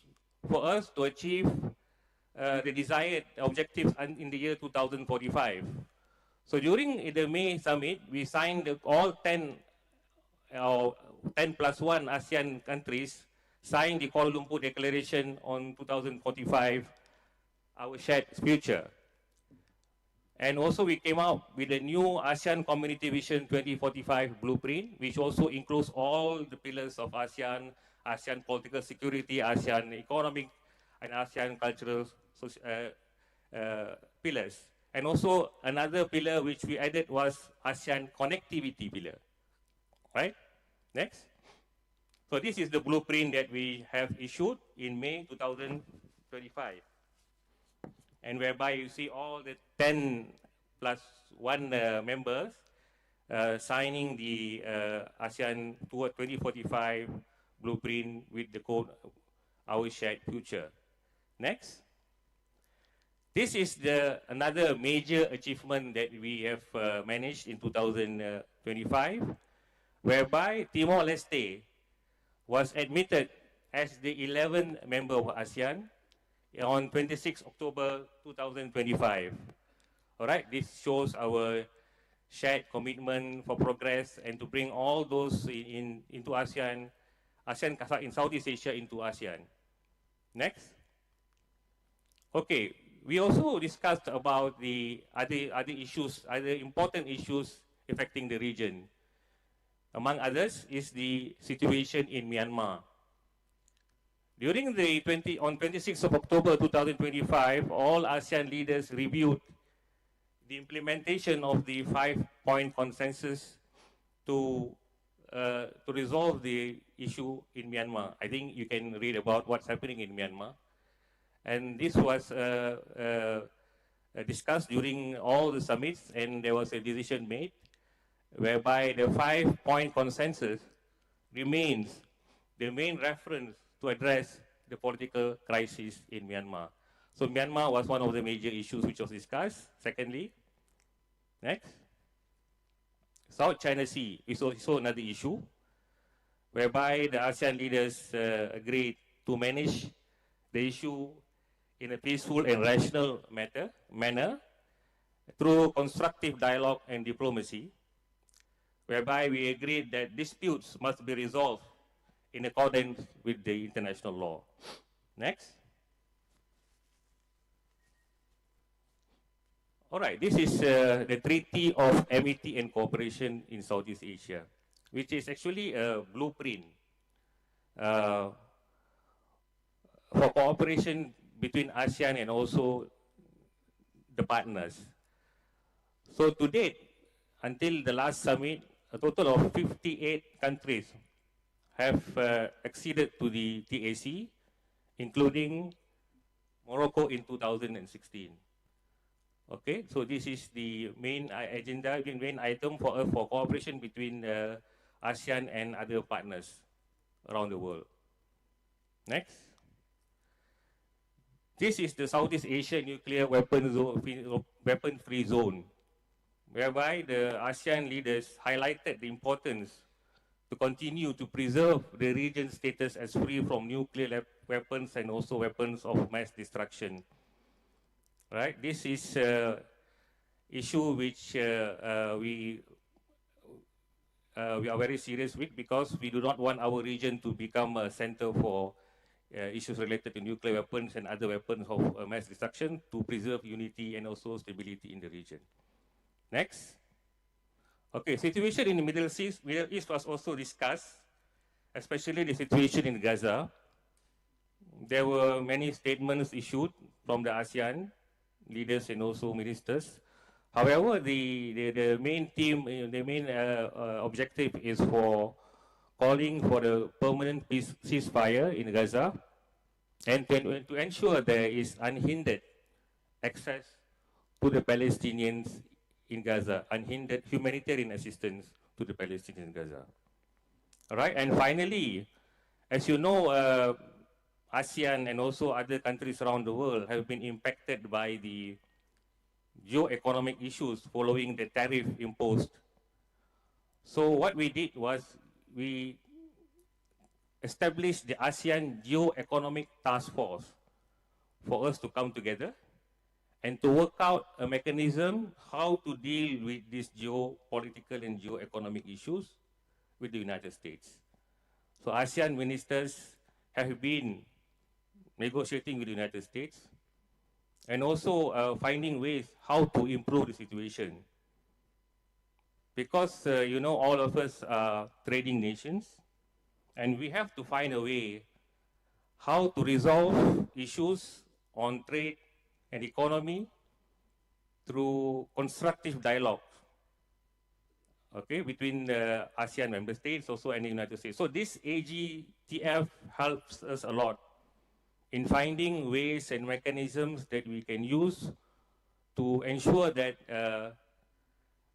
for us to achieve the desired objectives in the year 2045. So during the May summit, we signed all 10 plus 1 ASEAN countries signed the Kuala Lumpur Declaration on 2045, our shared future. And also we came out with a new ASEAN Community Vision 2045 blueprint, which also includes all the pillars of ASEAN, ASEAN political security, ASEAN economic, and ASEAN cultural pillars. And also another pillar which we added was ASEAN connectivity pillar. Right? Next. So this is the blueprint that we have issued in May 2025. And whereby you see all the 10 plus 1 members signing the ASEAN 2045 blueprint with the code, our shared future. Next. This is another major achievement that we have managed in 2025, whereby Timor-Leste was admitted as the 11th member of ASEAN on 26 October 2025. All right, this shows our shared commitment for progress and to bring all those into ASEAN in Southeast Asia into ASEAN. Next. Okay, we also discussed about the other issues, other important issues affecting the region. Among others is the situation in Myanmar. During on 26th of October 2025, all ASEAN leaders reviewed the implementation of the 5-point consensus to resolve the issue in Myanmar. I think you can read about what's happening in Myanmar. And this was discussed during all the summits, and there was a decision made whereby the 5-point consensus remains the main reference to address the political crisis in Myanmar. So Myanmar was one of the major issues which was discussed. Secondly, next, South China Sea is also another issue, whereby the ASEAN leaders agreed to manage the issue in a peaceful and rational manner through constructive dialogue and diplomacy. whereby we agreed that disputes must be resolved in accordance with the international law. Next. All right, this is the Treaty of Amity and Cooperation in Southeast Asia, which is actually a blueprint for cooperation between ASEAN and also the partners. So to date, until the last summit, a total of 58 countries have acceded to the TAC, including Morocco in 2016. Okay, so this is the main agenda, the main item for cooperation between ASEAN and other partners around the world. Next. This is the Southeast Asia Nuclear Weapon-Free Zone, whereby the ASEAN leaders highlighted the importance to continue to preserve the region's status as free from nuclear weapons and also weapons of mass destruction. Right? This is an issue which we are very serious with, because we do not want our region to become a center for issues related to nuclear weapons and other weapons of mass destruction, to preserve unity and also stability in the region. Next. Okay, situation in the Middle East was also discussed, especially the situation in Gaza. There were many statements issued from the ASEAN leaders and also ministers. However, the main theme, the main objective is for calling for the permanent ceasefire in Gaza, and to ensure there is unhindered access to the Palestinians in Gaza, unhindered humanitarian assistance to the Palestinians in Gaza. All right, and finally, as you know, ASEAN and also other countries around the world have been impacted by the geo-economic issues following the tariff imposed. So what we did was we established the ASEAN Geo-Economic Task Force for us to come together and to work out a mechanism how to deal with these geopolitical and geo-economic issues with the United States. So ASEAN ministers have been negotiating with the United States and also finding ways how to improve the situation. Because, you know, all of us are trading nations, and we have to find a way how to resolve issues on trade and economy through constructive dialogue, okay, between the ASEAN member states also and the United States. So this AGTF helps us a lot in finding ways and mechanisms that we can use to ensure that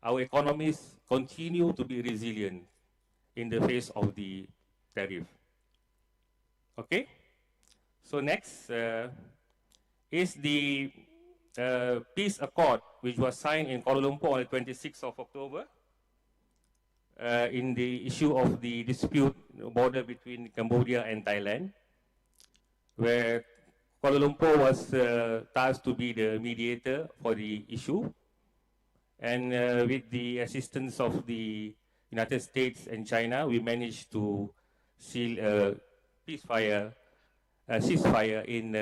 our economies continue to be resilient in the face of the tariff. Okay? So next is the peace accord, which was signed in Kuala Lumpur on the 26th of October in the issue of the dispute border between Cambodia and Thailand, where Kuala Lumpur was tasked to be the mediator for the issue. And with the assistance of the United States and China, we managed to seal a ceasefire in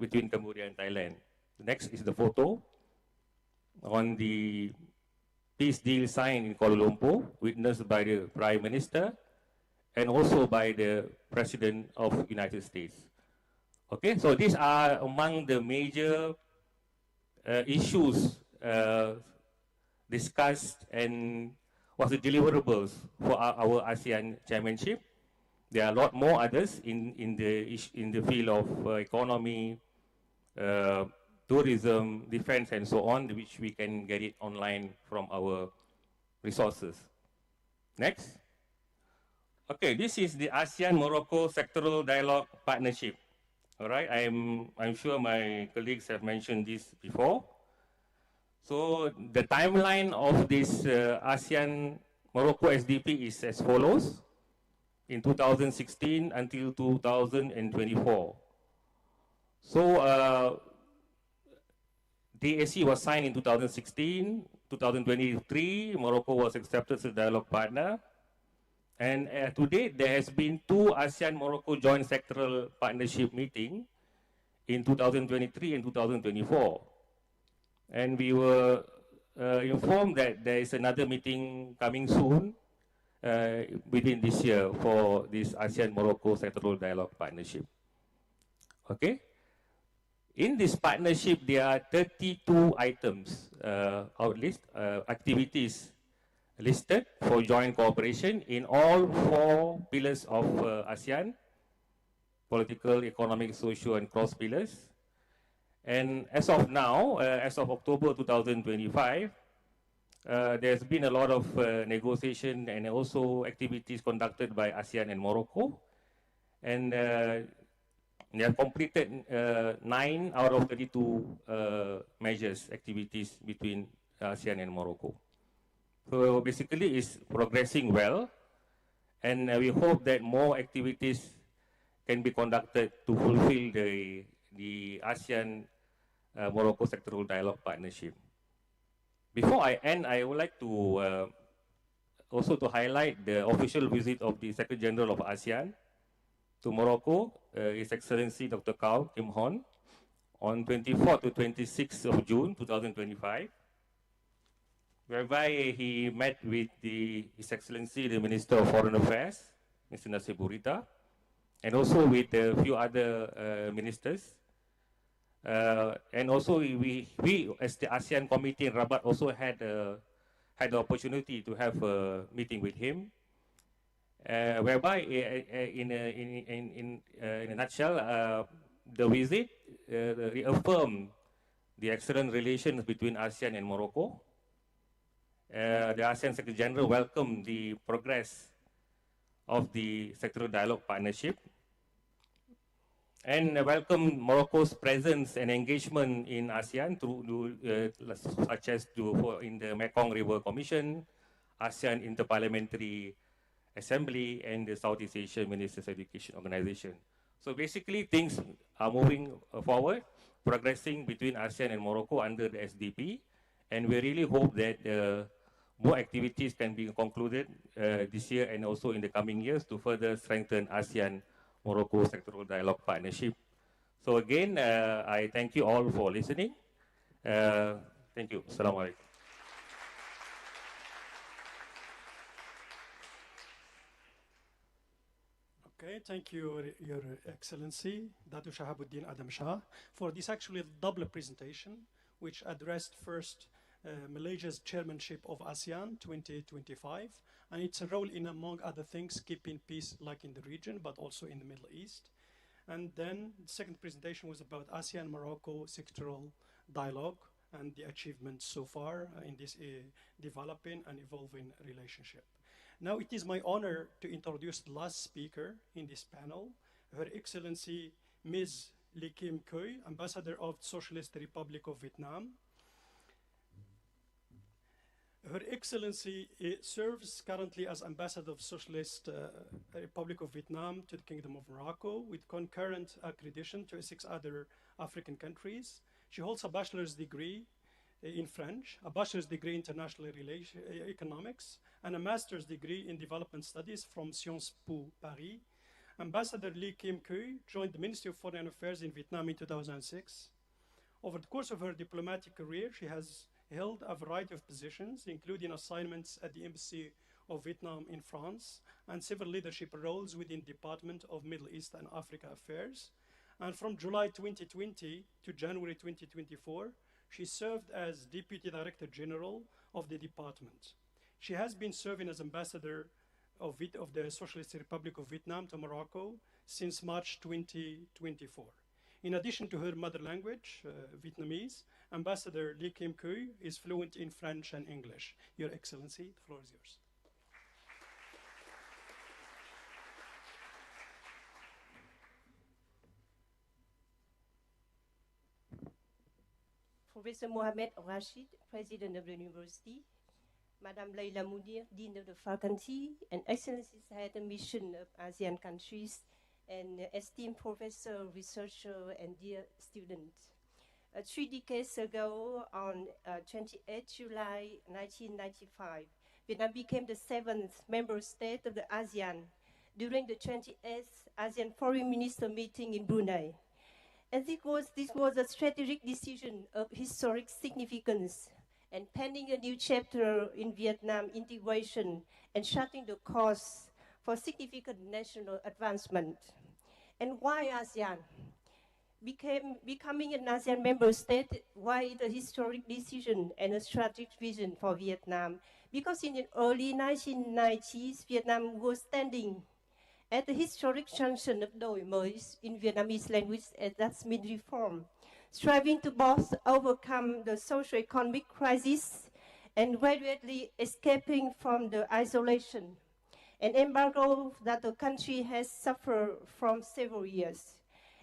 between Cambodia and Thailand. The next is the photo on the peace deal signed in Kuala Lumpur, witnessed by the Prime Minister and also by the President of the United States. Okay, so these are among the major issues discussed and was the deliverables for our ASEAN chairmanship. There are a lot more others in the field of economy, tourism, defense, and so on, which we can get it online from our resources. Next. Okay, this is the ASEAN-Morocco Sectoral Dialogue Partnership. All right, I'm sure my colleagues have mentioned this before. So the timeline of this ASEAN-Morocco SDP is as follows: in 2016 until 2024. So DAC was signed in 2016, 2023, Morocco was accepted as a dialogue partner. And to date, there has been 2 ASEAN-Morocco joint sectoral partnership meetings in 2023 and 2024. And we were informed that there is another meeting coming soon within this year for this ASEAN-Morocco sectoral dialogue partnership. Okay? In this partnership, there are 32 items activities listed for joint cooperation in all 4 pillars of ASEAN: political, economic, social, and cross pillars. And as of now, as of October 2025, there's been a lot of negotiation and also activities conducted by ASEAN and Morocco. And they have completed 9 out of 32 measures, activities between ASEAN and Morocco. So basically it's progressing well, and we hope that more activities can be conducted to fulfill the ASEAN-Morocco sectoral dialogue partnership. Before I end, I would like to also to highlight the official visit of the Secretary General of ASEAN to Morocco, His Excellency Dr. Kao Kim Hon, on 24th to 26th of June 2025, whereby he met with His Excellency the Minister of Foreign Affairs, Mr. Nasib Bourita, and also with a few other ministers. And also we as the ASEAN Committee in Rabat also had the opportunity to have a meeting with him, whereby in a nutshell, the visit reaffirmed the excellent relations between ASEAN and Morocco. The ASEAN Secretary General welcomed the progress of the sectoral dialogue partnership and welcomed Morocco's presence and engagement in ASEAN through such as in the Mekong River Commission, ASEAN Interparliamentary Assembly, and the Southeast Asian Ministers' Education Organization. So basically things are moving forward, progressing between ASEAN and Morocco under the SDP, and we really hope that more activities can be concluded this year and also in the coming years to further strengthen ASEAN-Morocco sectoral dialogue partnership. So again, I thank you all for listening. Thank you. Assalamu alaikum. Okay, thank you, Your Excellency, Datu Shahabuddin Adam Shah, for this actually double presentation, which addressed first Malaysia's chairmanship of ASEAN 2025 and its role in, among other things, keeping peace like in the region, but also in the Middle East. And then the second presentation was about ASEAN-Morocco sectoral dialogue and the achievements so far in this developing and evolving relationship. Now it is my honor to introduce the last speaker in this panel, Her Excellency Ms. Lee Kim Kui, Ambassador of the Socialist Republic of Vietnam. Her Excellency serves currently as Ambassador of the Socialist Republic of Vietnam to the Kingdom of Morocco with concurrent accreditation to 6 other African countries. She holds a bachelor's degree in French, a bachelor's degree in international economics, and a master's degree in development studies from Sciences Po Paris. Ambassador Lee Kim Kui joined the Ministry of Foreign Affairs in Vietnam in 2006. Over the course of her diplomatic career, she has held a variety of positions, including assignments at the Embassy of Vietnam in France and several leadership roles within the Department of Middle East and Africa Affairs. And from July 2020 to January 2024, she served as Deputy Director General of the department. She has been serving as Ambassador of the Socialist Republic of Vietnam to Morocco since March 2024. In addition to her mother language, Vietnamese, Ambassador Lee Kim Kui is fluent in French and English. Your Excellency, the floor is yours. Professor Mohammed Rashid, President of the University, Madame Laila Munir, Dean of the Faculty, and Excellencies Head of Mission of ASEAN countries, and esteemed professor, researcher, and dear students. 3 decades ago, on 28 July 1995, Vietnam became the 7th member state of the ASEAN during the 28th ASEAN Foreign Minister meeting in Brunei. And this was a strategic decision of historic significance and penning a new chapter in Vietnam integration and charting the course for significant national advancement. And why ASEAN? Becoming an ASEAN member state, why the historic decision and a strategic vision for Vietnam? Because in the early 1990s, Vietnam was standing at the historic junction of đổi mới in Vietnamese language, and that's mid-reform, striving to both overcome the socio-economic crisis and gradually escaping from the isolation and embargo that the country has suffered from several years.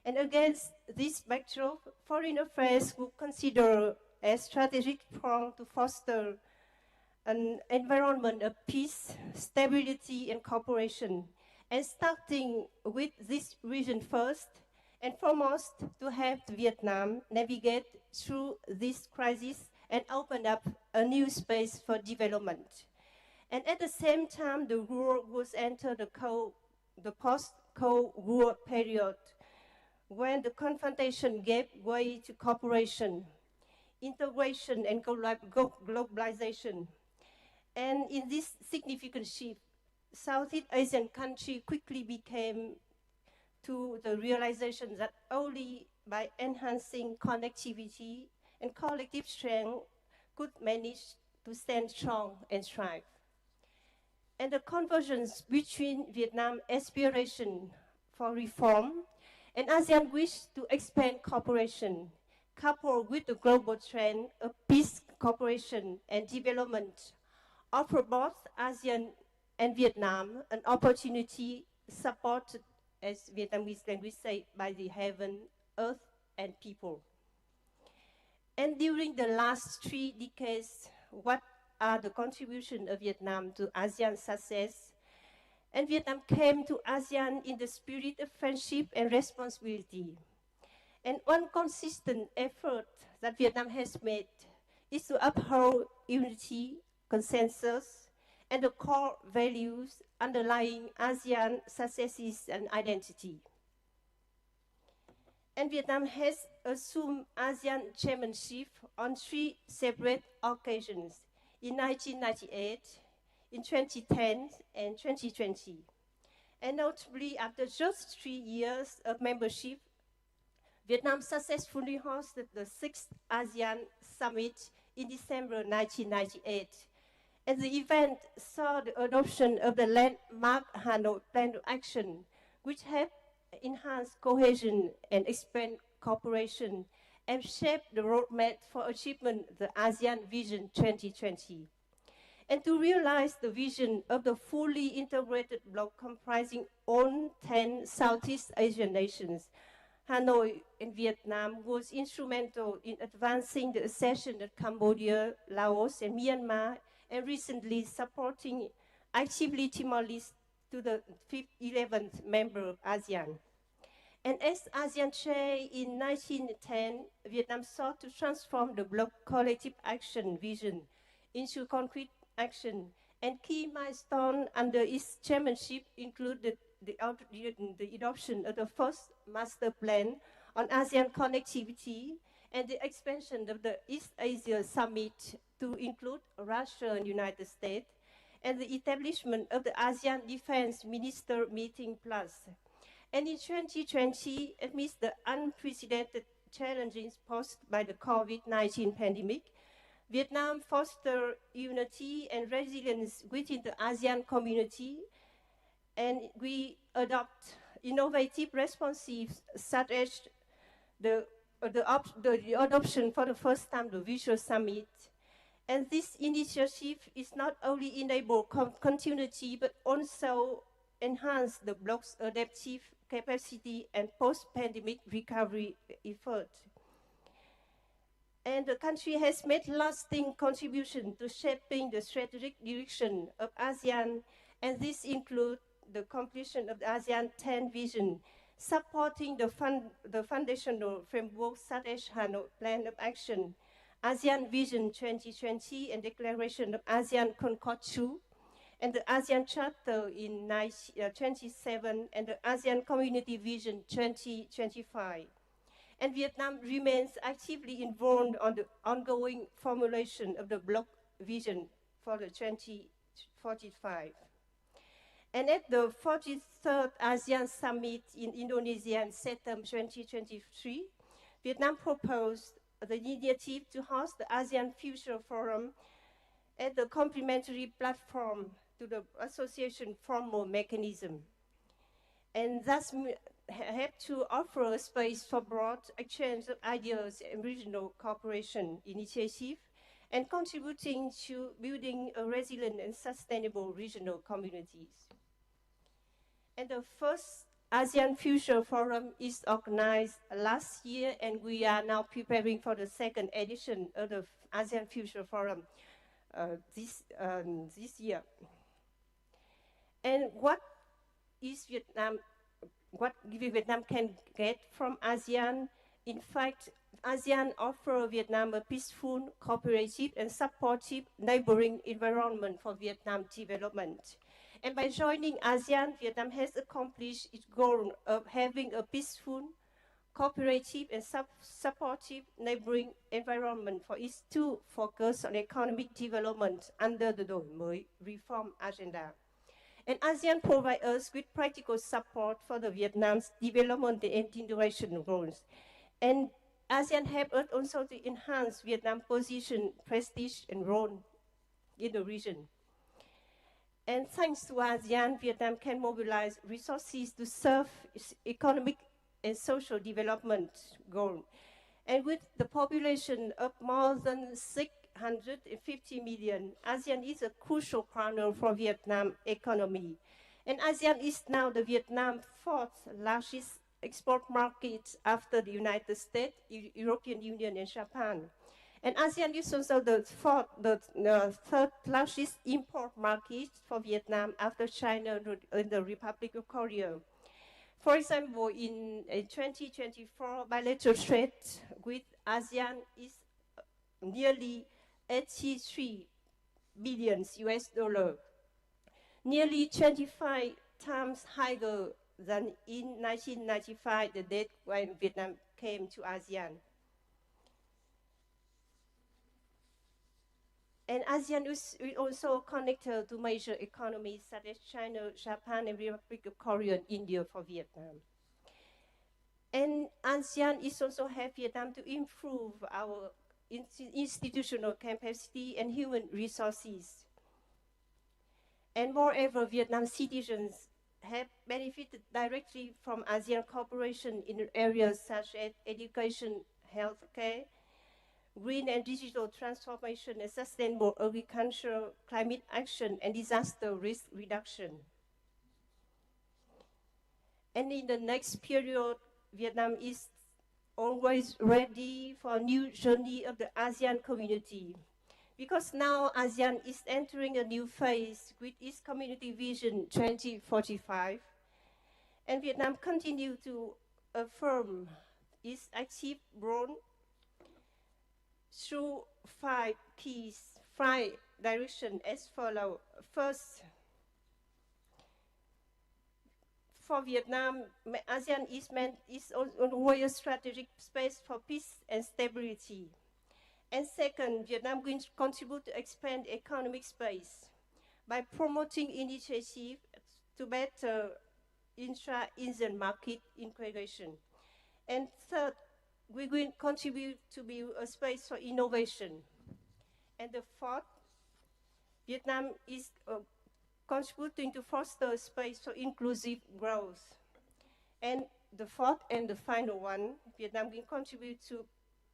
And against this backdrop, foreign affairs would consider a strategic prong to foster an environment of peace, stability, and cooperation, and starting with this region first and foremost to help Vietnam navigate through this crisis and open up a new space for development. And at the same time, the world was entered the post-Cold War period, when the confrontation gave way to cooperation, integration, and globalization. And in this significant shift, Southeast Asian countries quickly became to the realization that only by enhancing connectivity and collective strength could manage to stand strong and thrive. And the convergence between Vietnam's aspiration for reform and ASEAN wish to expand cooperation, coupled with the global trend of peace, cooperation, and development, offer both ASEAN and Vietnam an opportunity supported, as Vietnamese language say, by the heaven, earth, and people. And during the last 3 decades, what are the contributions of Vietnam to ASEAN success? And Vietnam came to ASEAN in the spirit of friendship and responsibility. And one consistent effort that Vietnam has made is to uphold unity, consensus, and the core values underlying ASEAN successes and identity. And Vietnam has assumed ASEAN chairmanship on 3 separate occasions, in 1998, in 2010, and 2020. And notably, after just 3 years of membership, Vietnam successfully hosted the 6th ASEAN Summit in December 1998. And the event saw the adoption of the landmark Hanoi Plan of Action, which helped enhance cohesion and expand cooperation and shape the roadmap for achievement of the ASEAN Vision 2020. And to realize the vision of the fully integrated bloc comprising all 10 Southeast Asian nations, Hanoi and Vietnam was instrumental in advancing the accession of Cambodia, Laos, and Myanmar, and recently supporting actively Timor-Leste to the 11th member of ASEAN. And as ASEAN chair in 1910, Vietnam sought to transform the bloc collective action vision into concrete action, and key milestones under its chairmanship included the adoption of the first master plan on ASEAN connectivity and the expansion of the East Asia Summit to include Russia and United States, and the establishment of the ASEAN Defense Minister Meeting Plus. And in 2020, amidst the unprecedented challenges posed by the COVID-19 pandemic, Vietnam fostered unity and resilience within the ASEAN community, and we adopt innovative responses such as the adoption for the first time the Visual Summit. And this initiative is not only enable continuity, but also enhance the bloc's adaptive capacity and post-pandemic recovery effort. And the country has made lasting contribution to shaping the strategic direction of ASEAN, and this includes the completion of the ASEAN 10 vision, supporting the foundational framework such as Hanoi Plan of Action, ASEAN Vision 2020 and Declaration of ASEAN Concord II, and the ASEAN Charter in 27 and the ASEAN Community Vision 2025. And Vietnam remains actively involved on the ongoing formulation of the bloc vision for the 2045. And at the 43rd ASEAN Summit in Indonesia in September 2023, Vietnam proposed the initiative to host the ASEAN Future Forum as the complementary platform to the association formal mechanism, and thus have to offer a space for broad exchange of ideas and regional cooperation initiative, and contributing to building a resilient and sustainable regional communities. And the first ASEAN Future Forum is organized last year, and we are now preparing for the second edition of the ASEAN Future Forum this year. And what Vietnam can get from ASEAN? In fact, ASEAN offers Vietnam a peaceful, cooperative, and supportive neighboring environment for Vietnam development. And by joining ASEAN, Vietnam has accomplished its goal of having a peaceful, cooperative, and supportive neighboring environment for its two focus on economic development under the Đổi mới reform agenda. And ASEAN provides us with practical support for the Vietnam's development and integration goals. And ASEAN helps us also to enhance Vietnam's position, prestige, and role in the region. And thanks to ASEAN, Vietnam can mobilize resources to serve its economic and social development goals. And with the population of more than 650 million, ASEAN is a crucial partner for Vietnam economy. And ASEAN is now the Vietnam's fourth largest export market after the United States, European Union, and Japan. And ASEAN is also the third largest import market for Vietnam after China and the Republic of Korea. For example, in 2024, bilateral trade with ASEAN is nearly 83 billion US dollars, nearly 25 times higher than in 1995, the date when Vietnam came to ASEAN. And ASEAN is also connected to major economies such as China, Japan, and Republic of Korea, and India for Vietnam. And ASEAN is also help Vietnam to improve our institutional capacity and human resources. And moreover, Vietnam citizens have benefited directly from ASEAN cooperation in areas such as education, healthcare, green and digital transformation, and sustainable agriculture, climate action, and disaster risk reduction. And in the next period, Vietnam is always ready for a new journey of the ASEAN community. Because now ASEAN is entering a new phase with its Community Vision 2045, and Vietnam continues to affirm its active role through five directions as follows. First, for Vietnam, ASEAN is always a strategic space for peace and stability. And second, Vietnam will contribute to expand economic space by promoting initiatives to better intra-ASEAN market integration. And third, we will contribute to build a space for innovation. And the fourth, Vietnam is contributing to foster space for inclusive growth. And the fourth and the final one, Vietnam will contribute to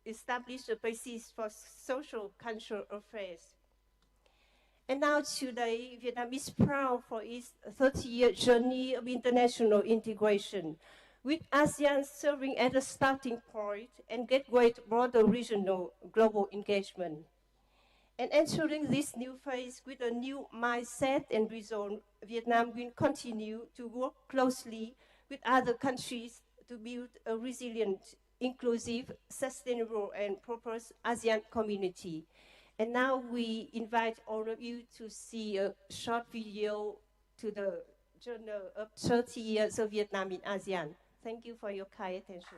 establish a basis for social cultural affairs. And now today, Vietnam is proud for its 30-year journey of international integration, with ASEAN serving as a starting point and gateway to broader regional global engagement. And entering this new phase with a new mindset and resolve, Vietnam will continue to work closely with other countries to build a resilient, inclusive, sustainable, and prosperous ASEAN community. And now we invite all of you to see a short video to the journal of 30 years of Vietnam in ASEAN. Thank you for your kind attention.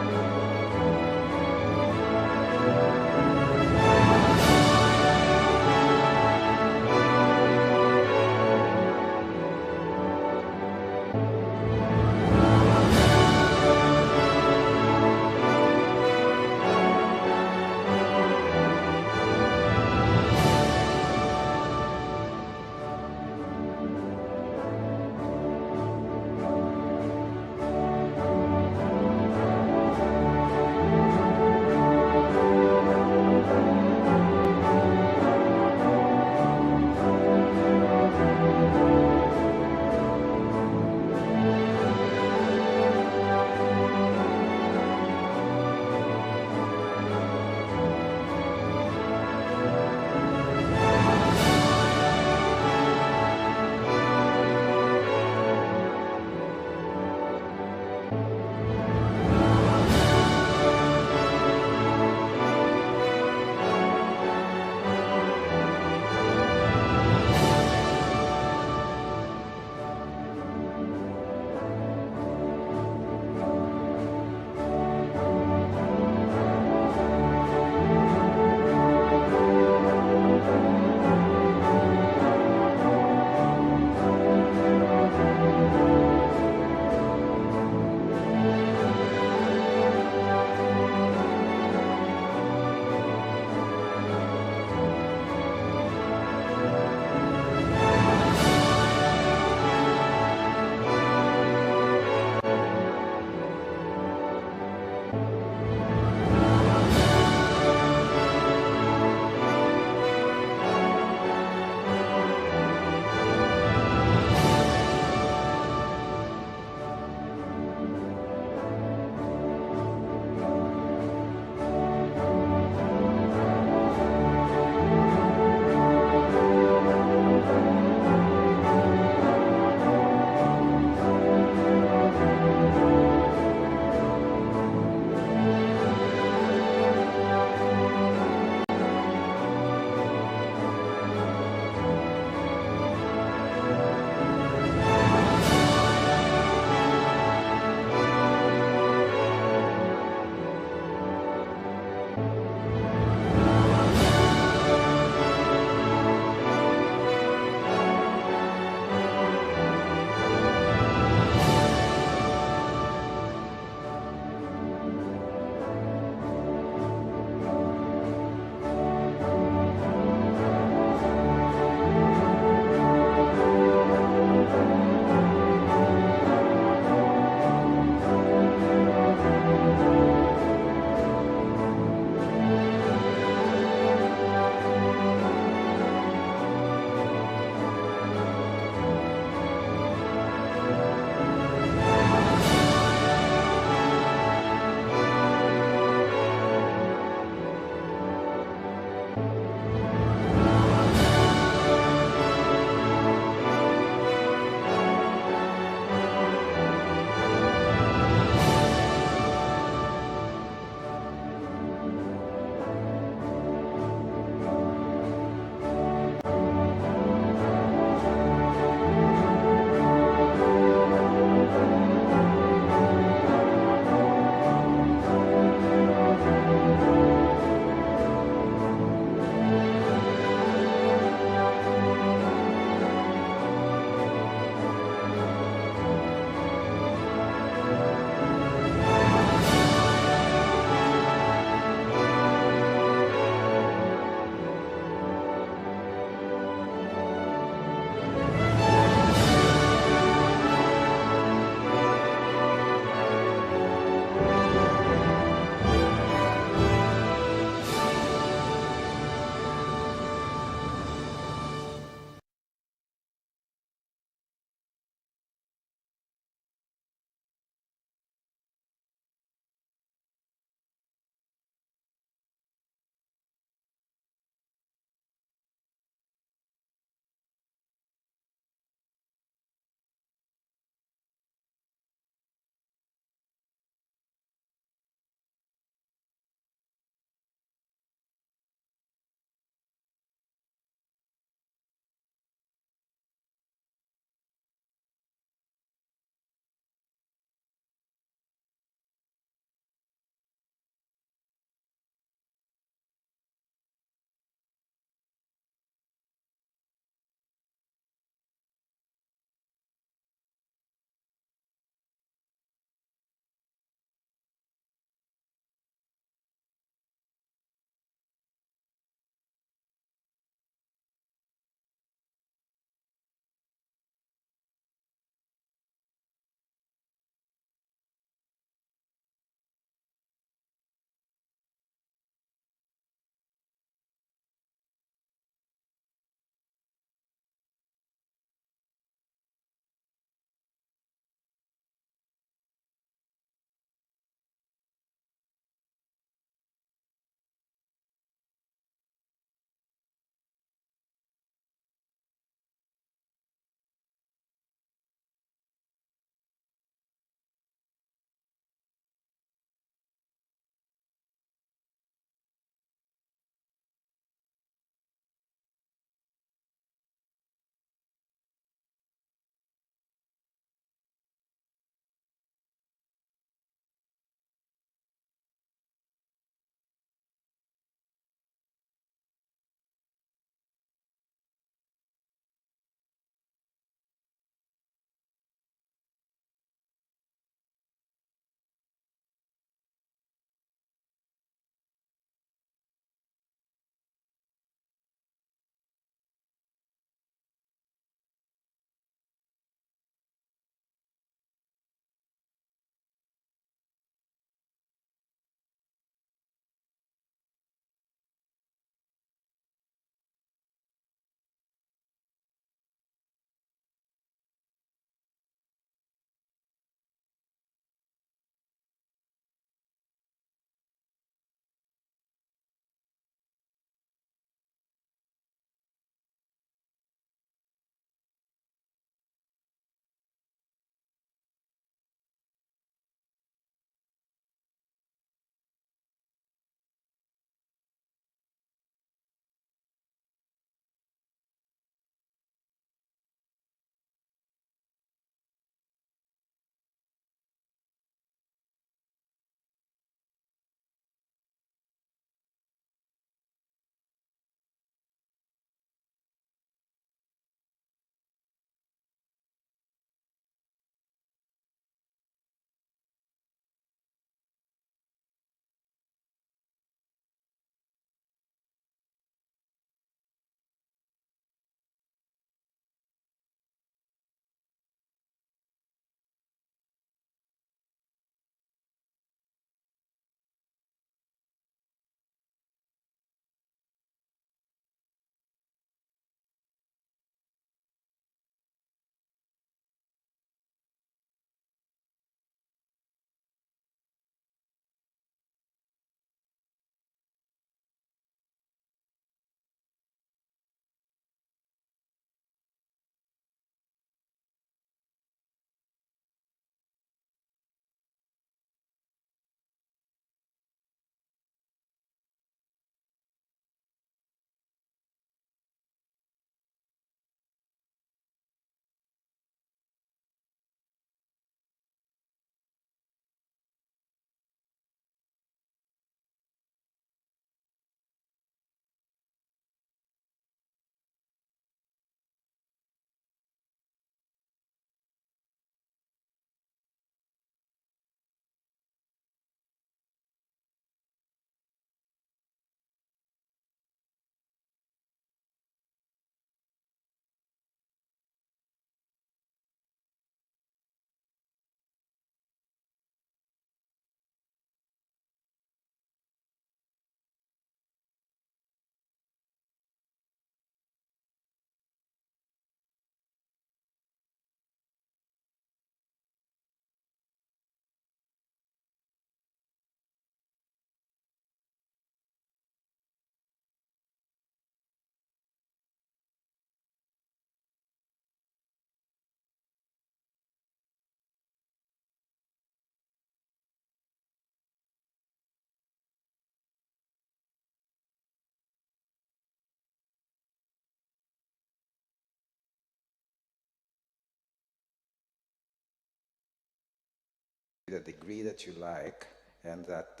the degree that you like, and that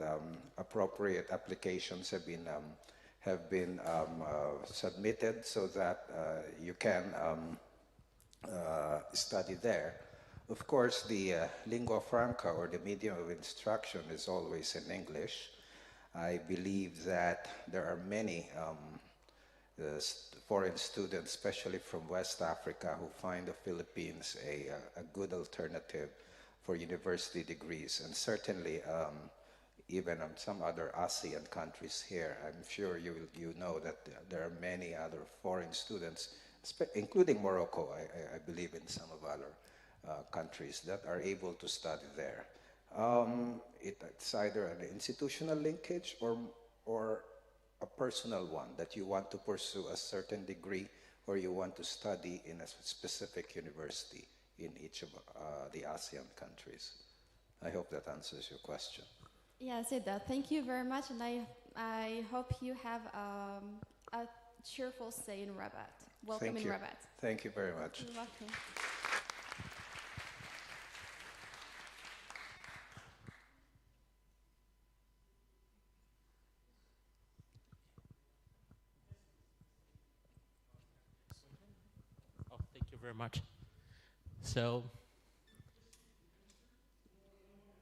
appropriate applications have been submitted so that you can study there. Of course, the lingua franca, or the medium of instruction, is always in English. I believe that there are many foreign students, especially from West Africa, who find the Philippines a good alternative for university degrees, and certainly even some other ASEAN countries here. I'm sure you know that there are many other foreign students, including Morocco, I believe, in some of other countries that are able to study there. It's either an institutional linkage or a personal one, that you want to pursue a certain degree or you want to study in a specific university in each of the ASEAN countries. I hope that answers your question. Yes, it does. Thank you very much, and I hope you have a cheerful stay in Rabat. Welcome in Rabat. Thank you very much. You're welcome. Oh, thank you very much. So,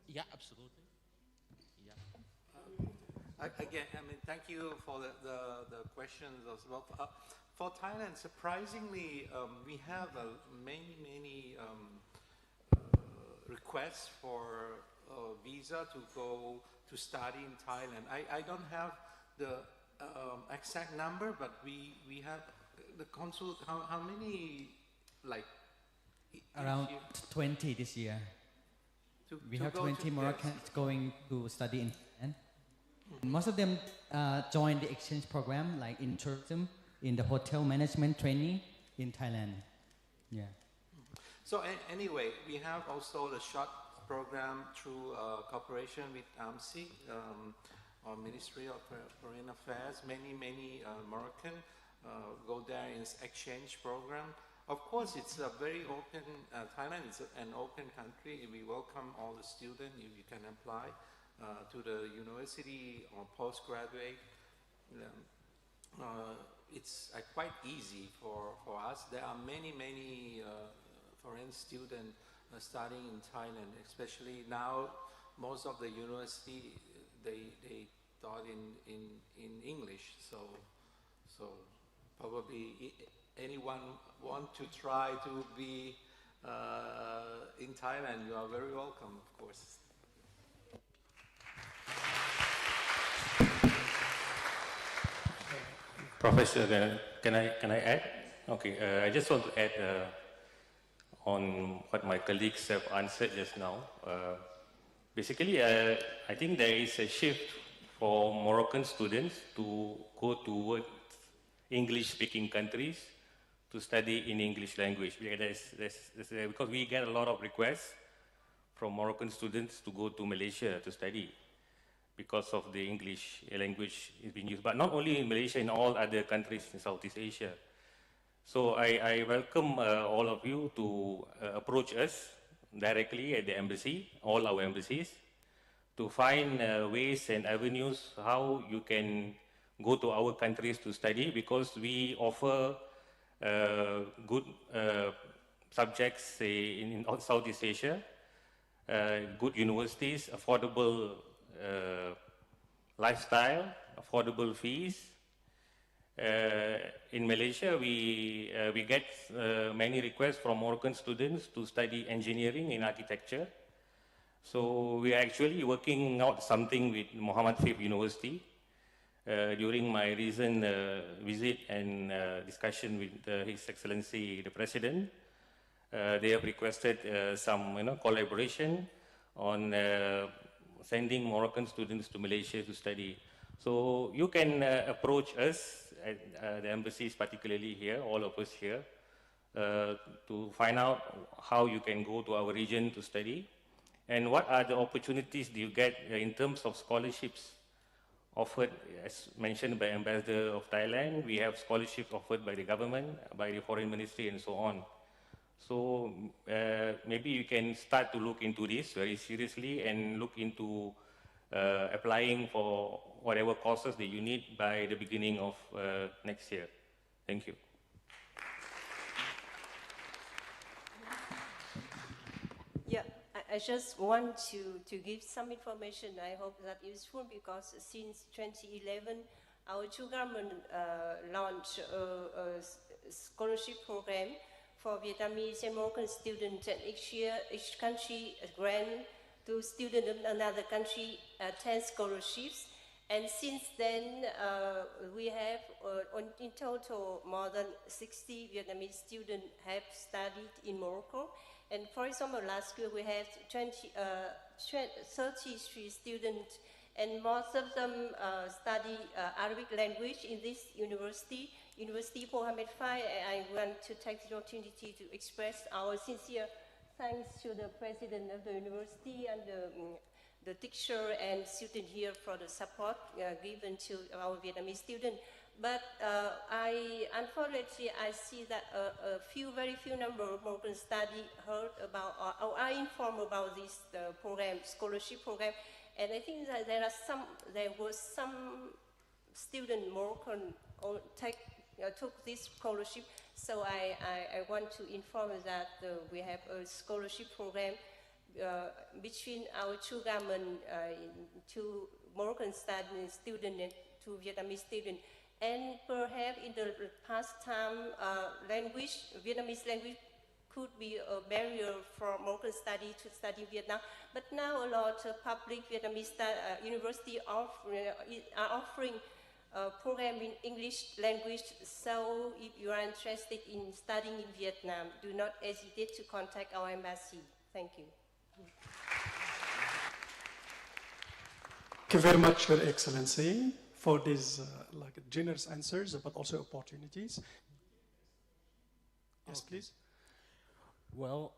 yeah, absolutely. Again, I mean, thank you for the questions as well. For Thailand, surprisingly, we have many requests for visa to go to study in Thailand. I don't have the exact number, but we have the consul. How many, like? Around 20 this year. We have 20 Moroccans going to study in Thailand. Most of them join the exchange program, like in tourism, in the hotel management training in Thailand. Yeah. So anyway, we have also the short program through cooperation with AMSI, or Ministry of Foreign Affairs. Many Moroccan go there in exchange program. Of course, it's a very open, Thailand is an open country. We welcome all the students. You can apply to the university or postgraduate. It's quite easy for us. There are many foreign students studying in Thailand, especially now. Most of the university, they taught in English, so probably anyone want to try to be in Thailand, you are very welcome, of course. Professor, can I add? Okay, I just want to add on what my colleagues have answered just now. Basically, I think there is a shift for Moroccan students to go towards English-speaking countries to study in English language. Because we get a lot of requests from Moroccan students to go to Malaysia to study because of the English language is being used. But not only in Malaysia, in all other countries in Southeast Asia. So I welcome all of you to approach us directly at the embassy, all our embassies, to find ways and avenues how you can go to our countries to study, because we offer good subjects in Southeast Asia, good universities, affordable lifestyle, affordable fees. In Malaysia, we get many requests from Moroccan students to study engineering in architecture. So we are actually working out something with Mohammed V University. During my recent visit and discussion with His Excellency the President, they have requested some collaboration on sending Moroccan students to Malaysia to study. So you can approach us at the embassies, particularly here, all of us here, to find out how you can go to our region to study, and what are the opportunities do you get in terms of scholarships offered. As mentioned by Ambassador of Thailand, we have scholarships offered by the government, by the Foreign Ministry, and so on. So maybe you can start to look into this very seriously and look into applying for whatever courses that you need by the beginning of next year. Thank you. Yeah, I just want to give some information. I hope that is useful because since 2011, our two government launched a scholarship program for Vietnamese and Moroccan students, and each year, each country grant to students of another country 10 scholarships. And since then, we have, in total, more than 60 Vietnamese students have studied in Morocco. And for example, last year we had 33 students, and most of them study Arabic language in this university, University Mohammed V. I want to take the opportunity to express our sincere thanks to the president of the university and the teacher and student here for the support given to our Vietnamese students. But unfortunately, I see that very few number of Moroccan study heard about or are informed about this program, scholarship program. And I think that there was some student Moroccan took this scholarship. So I want to inform that we have a scholarship program between our two governments, two Moroccan students and two Vietnamese students. And perhaps in the past time, Vietnamese language could be a barrier for Moroccan study to study Vietnam. But now a lot of public Vietnamese universities are offering a program in English language. So if you are interested in studying in Vietnam, do not hesitate to contact our embassy. Thank you. Thank you very much, Your Excellency, for these generous answers, but also opportunities. Yes, please. Well,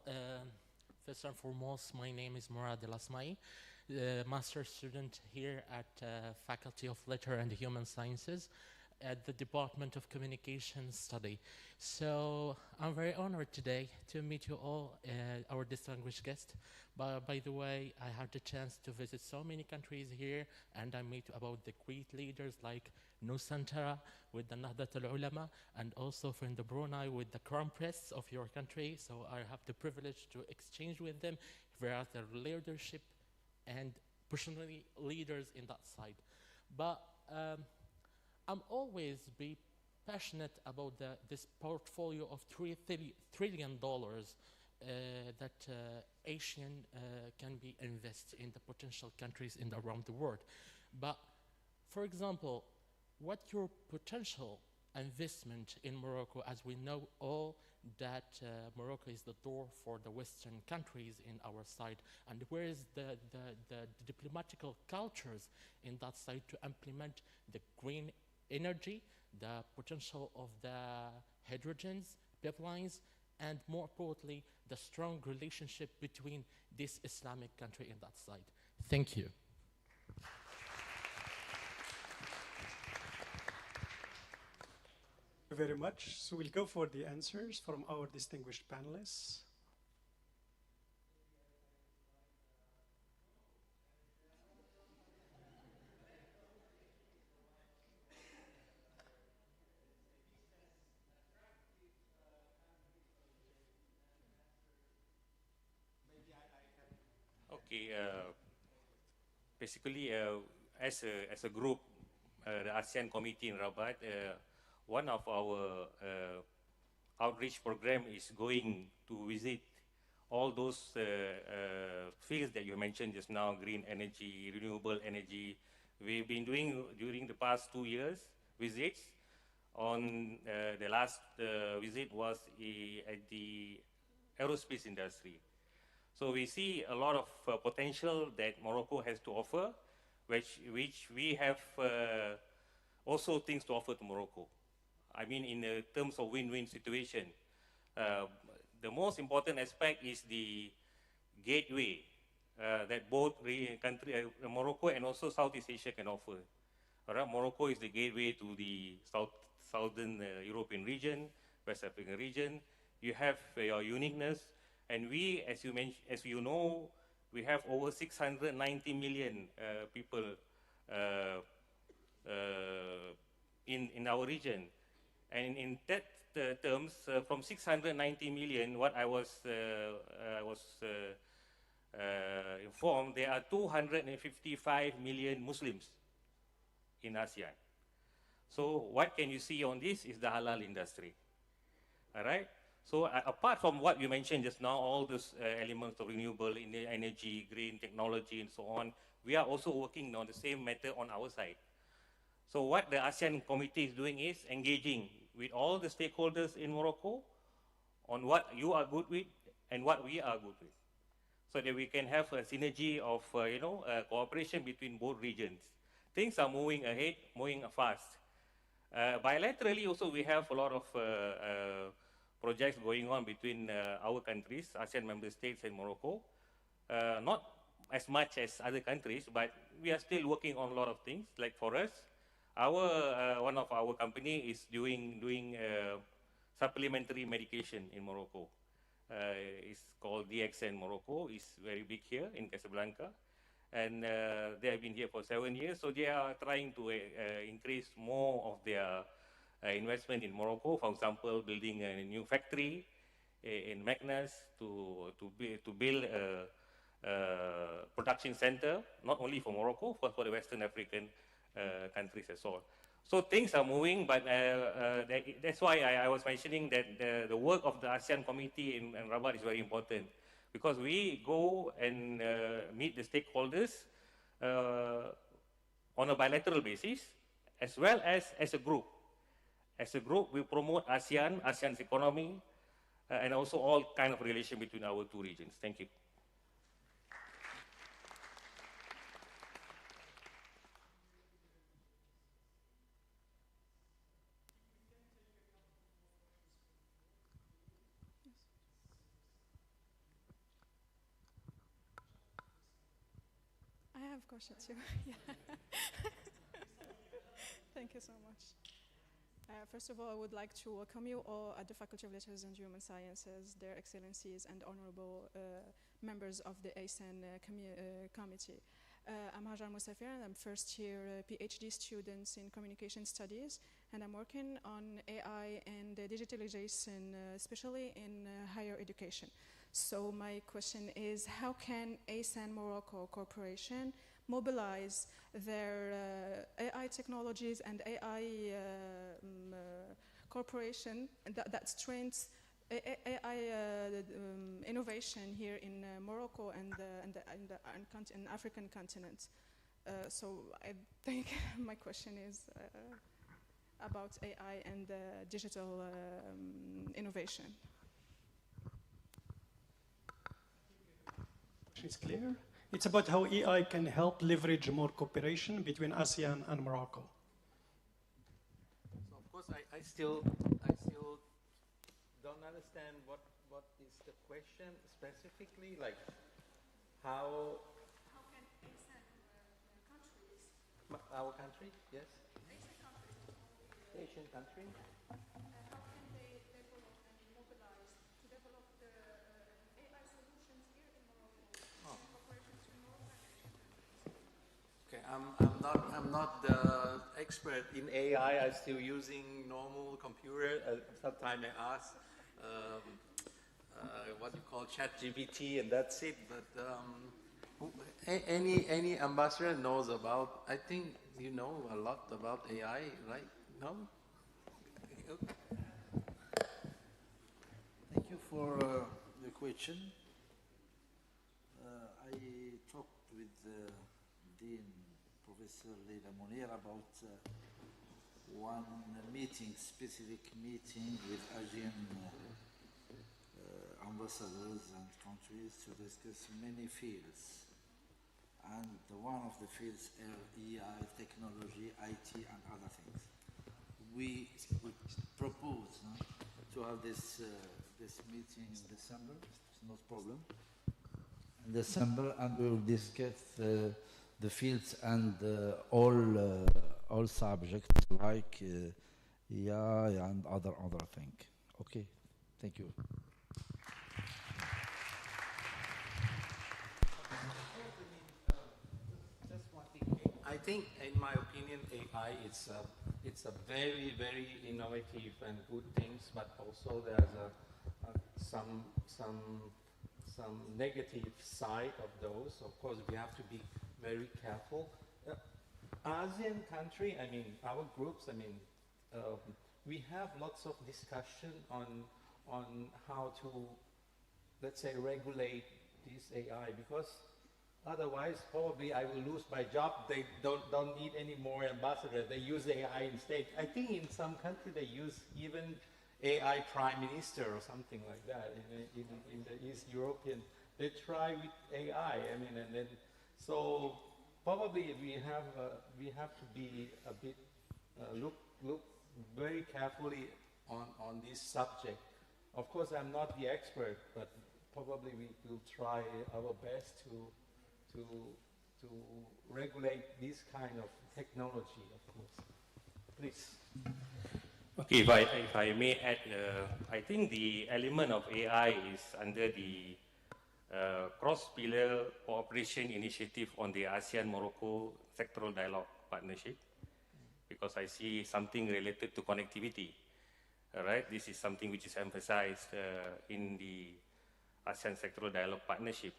first and foremost, my name is Murad El Asmai, master's student here at Faculty of Literature and Human Sciences at the Department of Communication Study. So I'm very honored today to meet you all, our distinguished guests. By the way, I had the chance to visit so many countries here, and I meet about the great leaders like Nusantara with the Nahdat al-Ulama, and also from the Brunei with the Crown Prince of your country. So I have the privilege to exchange with them via their leadership and personally leaders in that side. But I'm always be passionate about this portfolio of $3 trillion that ASEAN can be invested in the potential countries around the world. But for example, what your potential investment in Morocco, as we know all that Morocco is the door for the Western countries in our side, and where is the diplomatical cultures in that side to implement the green energy, the potential of the hydrogens, pipelines, and more importantly, the strong relationship between this Islamic country in that side. Thank you. Thank you very much. So we'll go for the answers from our distinguished panelists. Okay, basically, as a group, the ASEAN Committee in Rabat, one of our outreach program is going to visit all those fields that you mentioned just now, green energy, renewable energy. We've been doing during the past 2 years visits. On the last visit was at the aerospace industry. So we see a lot of potential that Morocco has to offer, which we have also things to offer to Morocco. I mean, in terms of win-win situation, the most important aspect is the gateway that both Morocco and also Southeast Asia can offer. Morocco is the gateway to the southern European region, West African region, you have your uniqueness, and we, as you know, we have over 690 million people in our region. And in that terms, from 690 million, what I was informed, there are 255 million Muslims in ASEAN. So what can you see on this is the halal industry. All right? So apart from what you mentioned just now, all those elements of renewable energy, green technology, and so on, we are also working on the same matter on our side. So what the ASEAN Committee is doing is engaging with all the stakeholders in Morocco on what you are good with and what we are good with, so that we can have a synergy of cooperation between both regions. Things are moving ahead, moving fast. Bilaterally also we have a lot of projects going on between our countries, ASEAN member states and Morocco. Not as much as other countries, but we are still working on a lot of things. Like for us, one of our company is doing supplementary medication in Morocco. It's called DXN Morocco. It's very big here in Casablanca. And they have been here for 7 years, so they are trying to increase more of their investment in Morocco. For example, building a new factory in Meknes to build a production center, not only for Morocco, but for the Western African countries as well. So things are moving, but that's why I was mentioning that the work of the ASEAN Committee in Rabat is very important, because we go and meet the stakeholders on a bilateral basis, as well as a group. As a group, we promote ASEAN's economy, and also all kind of relation between our two regions. Thank you. I have questions too. Yeah. Thank you so much. First of all, I would like to welcome you all at the Faculty of Letters and Human Sciences, their excellencies and honorable members of the ASEAN committee. I'm Hajar Musafir, and I'm first year PhD student in communication studies, and I'm working on AI and digitalization, especially in higher education. So my question is, how can ASEAN-Morocco Corporation mobilize their AI technologies and AI corporation that strengthens AI innovation here in Morocco and in African continent? So I think my question is about AI and digital innovation. It's clear. It's about how AI can help leverage more cooperation between ASEAN and Morocco. So of course, I still don't understand what is the question specifically, like how can ASEAN countries, our country, yes, Asian country. How can they develop and mobilize to develop the AI solutions here in Morocco? Oh. Okay, I'm not the expert in AI. I'm still using normal computer. Sometimes I ask what you call ChatGPT, and that's it. But any ambassador knows about. I think you know a lot about AI, right? No. Thank you for the question. I talked with Dean Professor Leila Munir about one meeting, specific meeting with Asian ambassadors and countries to discuss many fields. And one of the fields are AI, technology, IT, and other things. We propose to have this meeting in December. It's no problem. In December, and we will discuss the fields and all subjects like AI and other things. Okay, thank you. I think, in my opinion, AI it's a very, very innovative and good things, but also there's some negative side of those. Of course, we have to be very careful. ASEAN country, I mean, our groups, I mean, we have lots of discussion on how to, let's say, regulate this AI, because otherwise probably I will lose my job. They don't need any more ambassadors. They use AI instead. I think in some country they use even AI prime minister or something like that. In the East European, they try with AI. I mean, and then so probably we have to be a bit look very carefully on this subject. Of course, I'm not the expert, but probably we will try our best to regulate this kind of technology, of course. Please. Okay, if I may add, I think the element of AI is under the cross-pillar cooperation initiative on the ASEAN-Morocco sectoral dialogue partnership, because I see something related to connectivity. Right, this is something which is emphasized in the ASEAN sectoral dialogue partnership.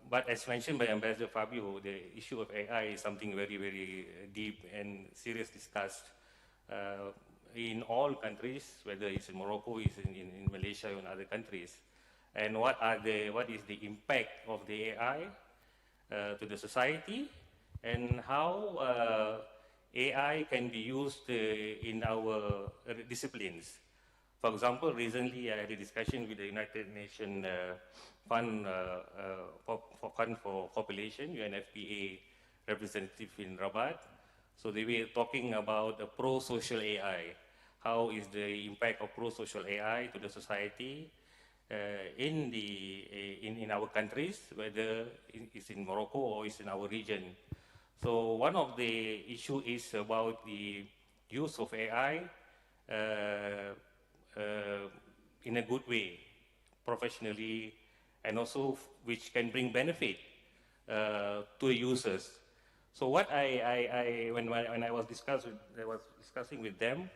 But as mentioned by Ambassador Fabio, the issue of AI is something very, very deep and serious discussed in all countries, whether it's in Morocco, it's in Malaysia, or in other countries. And what is the impact of the AI to the society, and how AI can be used in our disciplines. For example, recently I had a discussion with the United Nations Fund for Population, UNFPA representative in Rabat. So they were talking about the pro-social AI. How is the impact of pro-social AI to the society in our countries, whether it's in Morocco or it's in our region. So one of the issues is about the use of AI in a good way, professionally, and also which can bring benefit to the users. So what when I was discussing with them,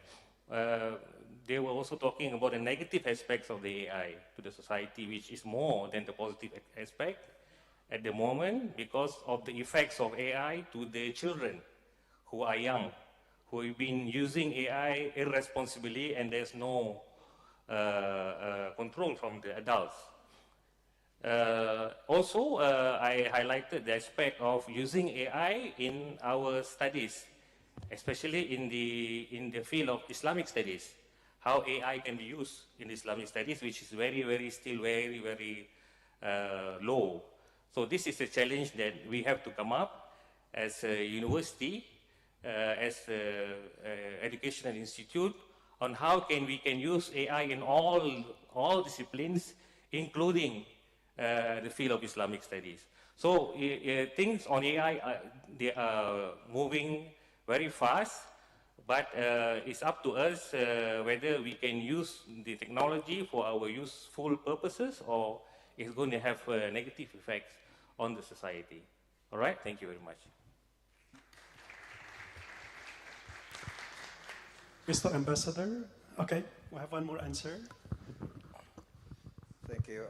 they were also talking about the negative aspects of the AI to the society, which is more than the positive aspect at the moment, because of the effects of AI to the children who are young, who have been using AI irresponsibly, and there's no control from the adults. Also, I highlighted the aspect of using AI in our studies, especially in the field of Islamic studies, how AI can be used in Islamic studies, which is still very low. So this is a challenge that we have to come up as a university, as an educational institute, on how we can use AI in all disciplines, including the field of Islamic studies. So things on AI, they are moving very fast, but it's up to us whether we can use the technology for our useful purposes, or it's going to have negative effects on the society. All right, thank you very much. Mr. Ambassador, okay, we have one more answer. Thank you.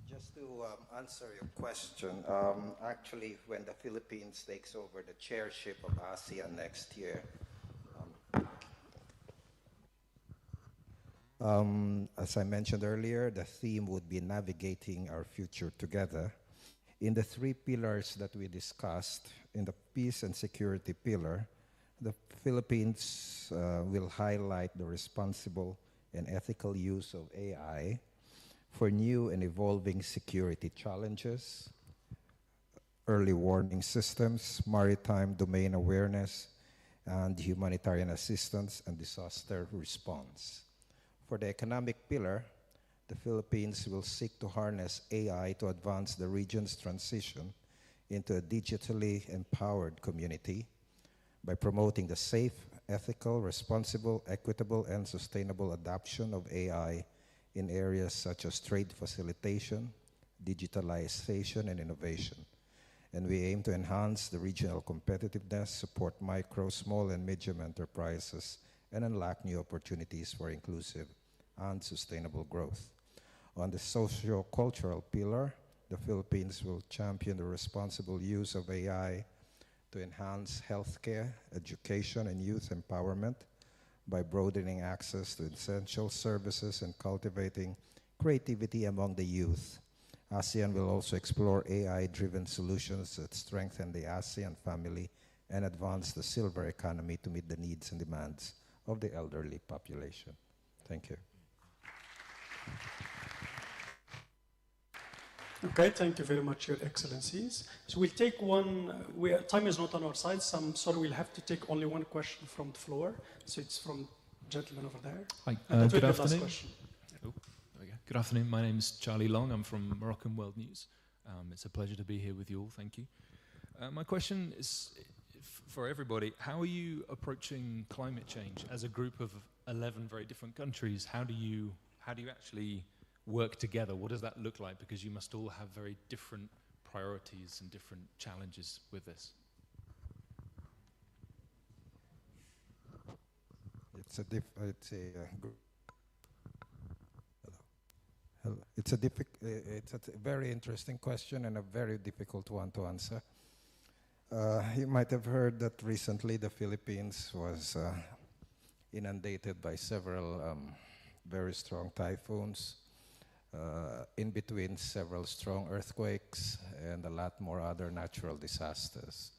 Just to answer your question, actually, when the Philippines takes over the chairship of ASEAN next year, as I mentioned earlier, the theme would be navigating our future together. In the 3 pillars that we discussed, in the peace and security pillar, the Philippines will highlight the responsible and ethical use of AI for new and evolving security challenges, early warning systems, maritime domain awareness, and humanitarian assistance and disaster response. For the economic pillar, the Philippines will seek to harness AI to advance the region's transition into a digitally empowered community by promoting the safe, ethical, responsible, equitable, and sustainable adoption of AI in areas such as trade facilitation, digitalization, and innovation, and we aim to enhance the regional competitiveness, support micro, small, and medium enterprises, and unlock new opportunities for inclusive and sustainable growth. On the socio-cultural pillar, the Philippines will champion the responsible use of AI to enhance healthcare, education, and youth empowerment by broadening access to essential services and cultivating creativity among the youth. ASEAN will also explore AI-driven solutions that strengthen the ASEAN family and advance the silver economy to meet the needs and demands of the elderly population. Thank you. Okay, thank you very much, Your Excellencies. So we'll take one, time is not on our side, so I'm sorry we'll have to take only one question from the floor. So it's from gentleman over there. Hi, good afternoon. Good afternoon, my name is Charlie Long, I'm from Moroccan World News. It's a pleasure to be here with you all, thank you. My question is for everybody, how are you approaching climate change as a group of 11 very different countries? How do you actually work together? What does that look like? Because you must all have very different priorities and different challenges with this. It's a very interesting question and a very difficult one to answer. You might have heard that recently the Philippines was inundated by several very strong typhoons, in between several strong earthquakes and a lot more other natural disasters.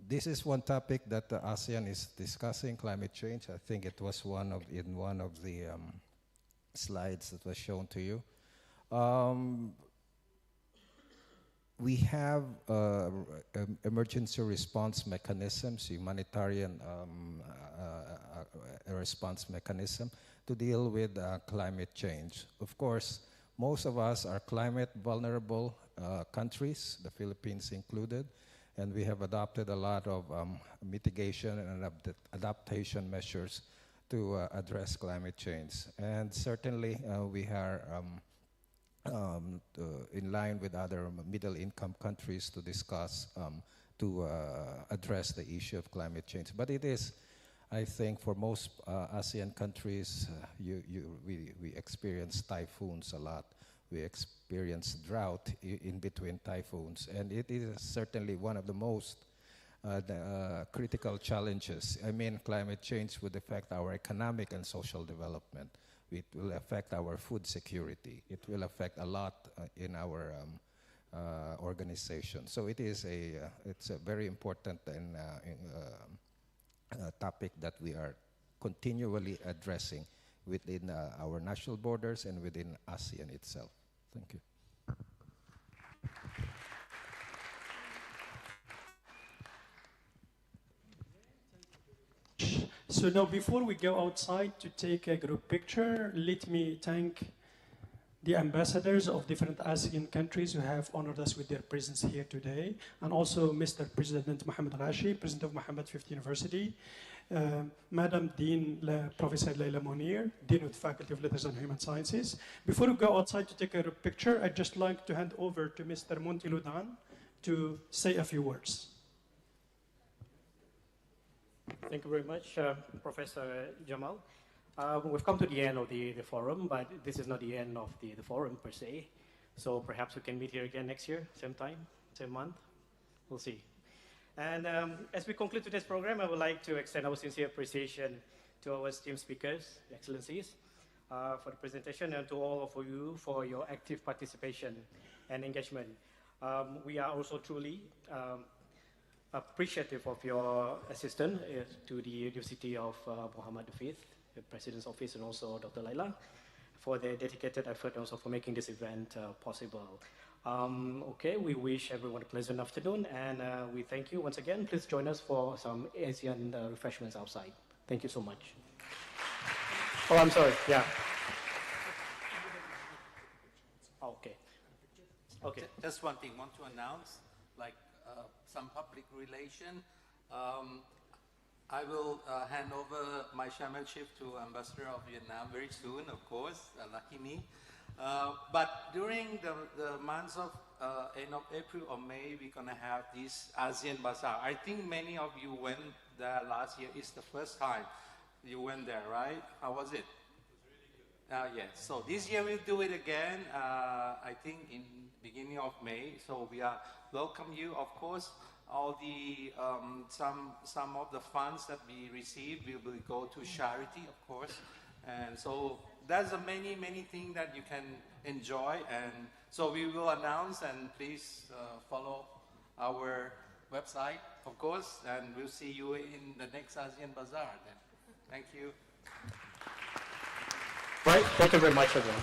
This is one topic that the ASEAN is discussing, climate change. I think it was in one of the slides that was shown to you. We have emergency response mechanisms, humanitarian response mechanism to deal with climate change. Of course, most of us are climate vulnerable countries, the Philippines included, and we have adopted a lot of mitigation and adaptation measures to address climate change. And certainly we are in line with other middle-income countries to discuss, to address the issue of climate change. But it is, I think, for most ASEAN countries, we experience typhoons a lot. We experience drought in between typhoons, and it is certainly one of the most critical challenges. I mean, climate change would affect our economic and social development. It will affect our food security. It will affect a lot in our organization. So it's a very important and topic that we are continually addressing within our national borders and within ASEAN itself. Thank you. So now, before we go outside to take a group picture, let me thank the ambassadors of different ASEAN countries who have honored us with their presence here today, and also Mr. President Mohammed Rashi, President of Mohammed Fifth University, Madam Dean Professor Laila Munir, Dean of the Faculty of Letters and Human Sciences. Before we go outside to take a group picture, I'd just like to hand over to Mr. Montiludan to say a few words. Thank you very much, Professor Jamal. We've come to the end of the forum, but this is not the end of the forum per se. So perhaps we can meet here again next year, same time, same month. We'll see. And as we conclude today's program, I would like to extend our sincere appreciation to our esteemed speakers, Excellencies, for the presentation, and to all of you for your active participation and engagement. We are also truly appreciative of your assistance to the University of Mohammed V, the President's Office, and also Dr. Laila, for their dedicated effort also for making this event possible. Okay, we wish everyone a pleasant afternoon, and we thank you once again. Please join us for some Asian refreshments outside. Thank you so much. Oh, I'm sorry, yeah. Okay. Okay. Just one thing, want to announce, like some public relation. I will hand over my chairmanship to Ambassador of Vietnam very soon, of course, lucky me. But during the months of end of April or May, we're going to have this ASEAN Bazaar. I think many of you went there last year. It's the first time you went there, right? How was it? Yes. So this year we'll do it again, I think in beginning of May. So we are welcome you. Of course, all the some of the funds that we receive will go to charity, of course. And so there's many things that you can enjoy. And so we will announce, and please follow our website, of course. And we'll see you in the next ASEAN Bazaar then. Thank you. Right, thank you very much, everyone.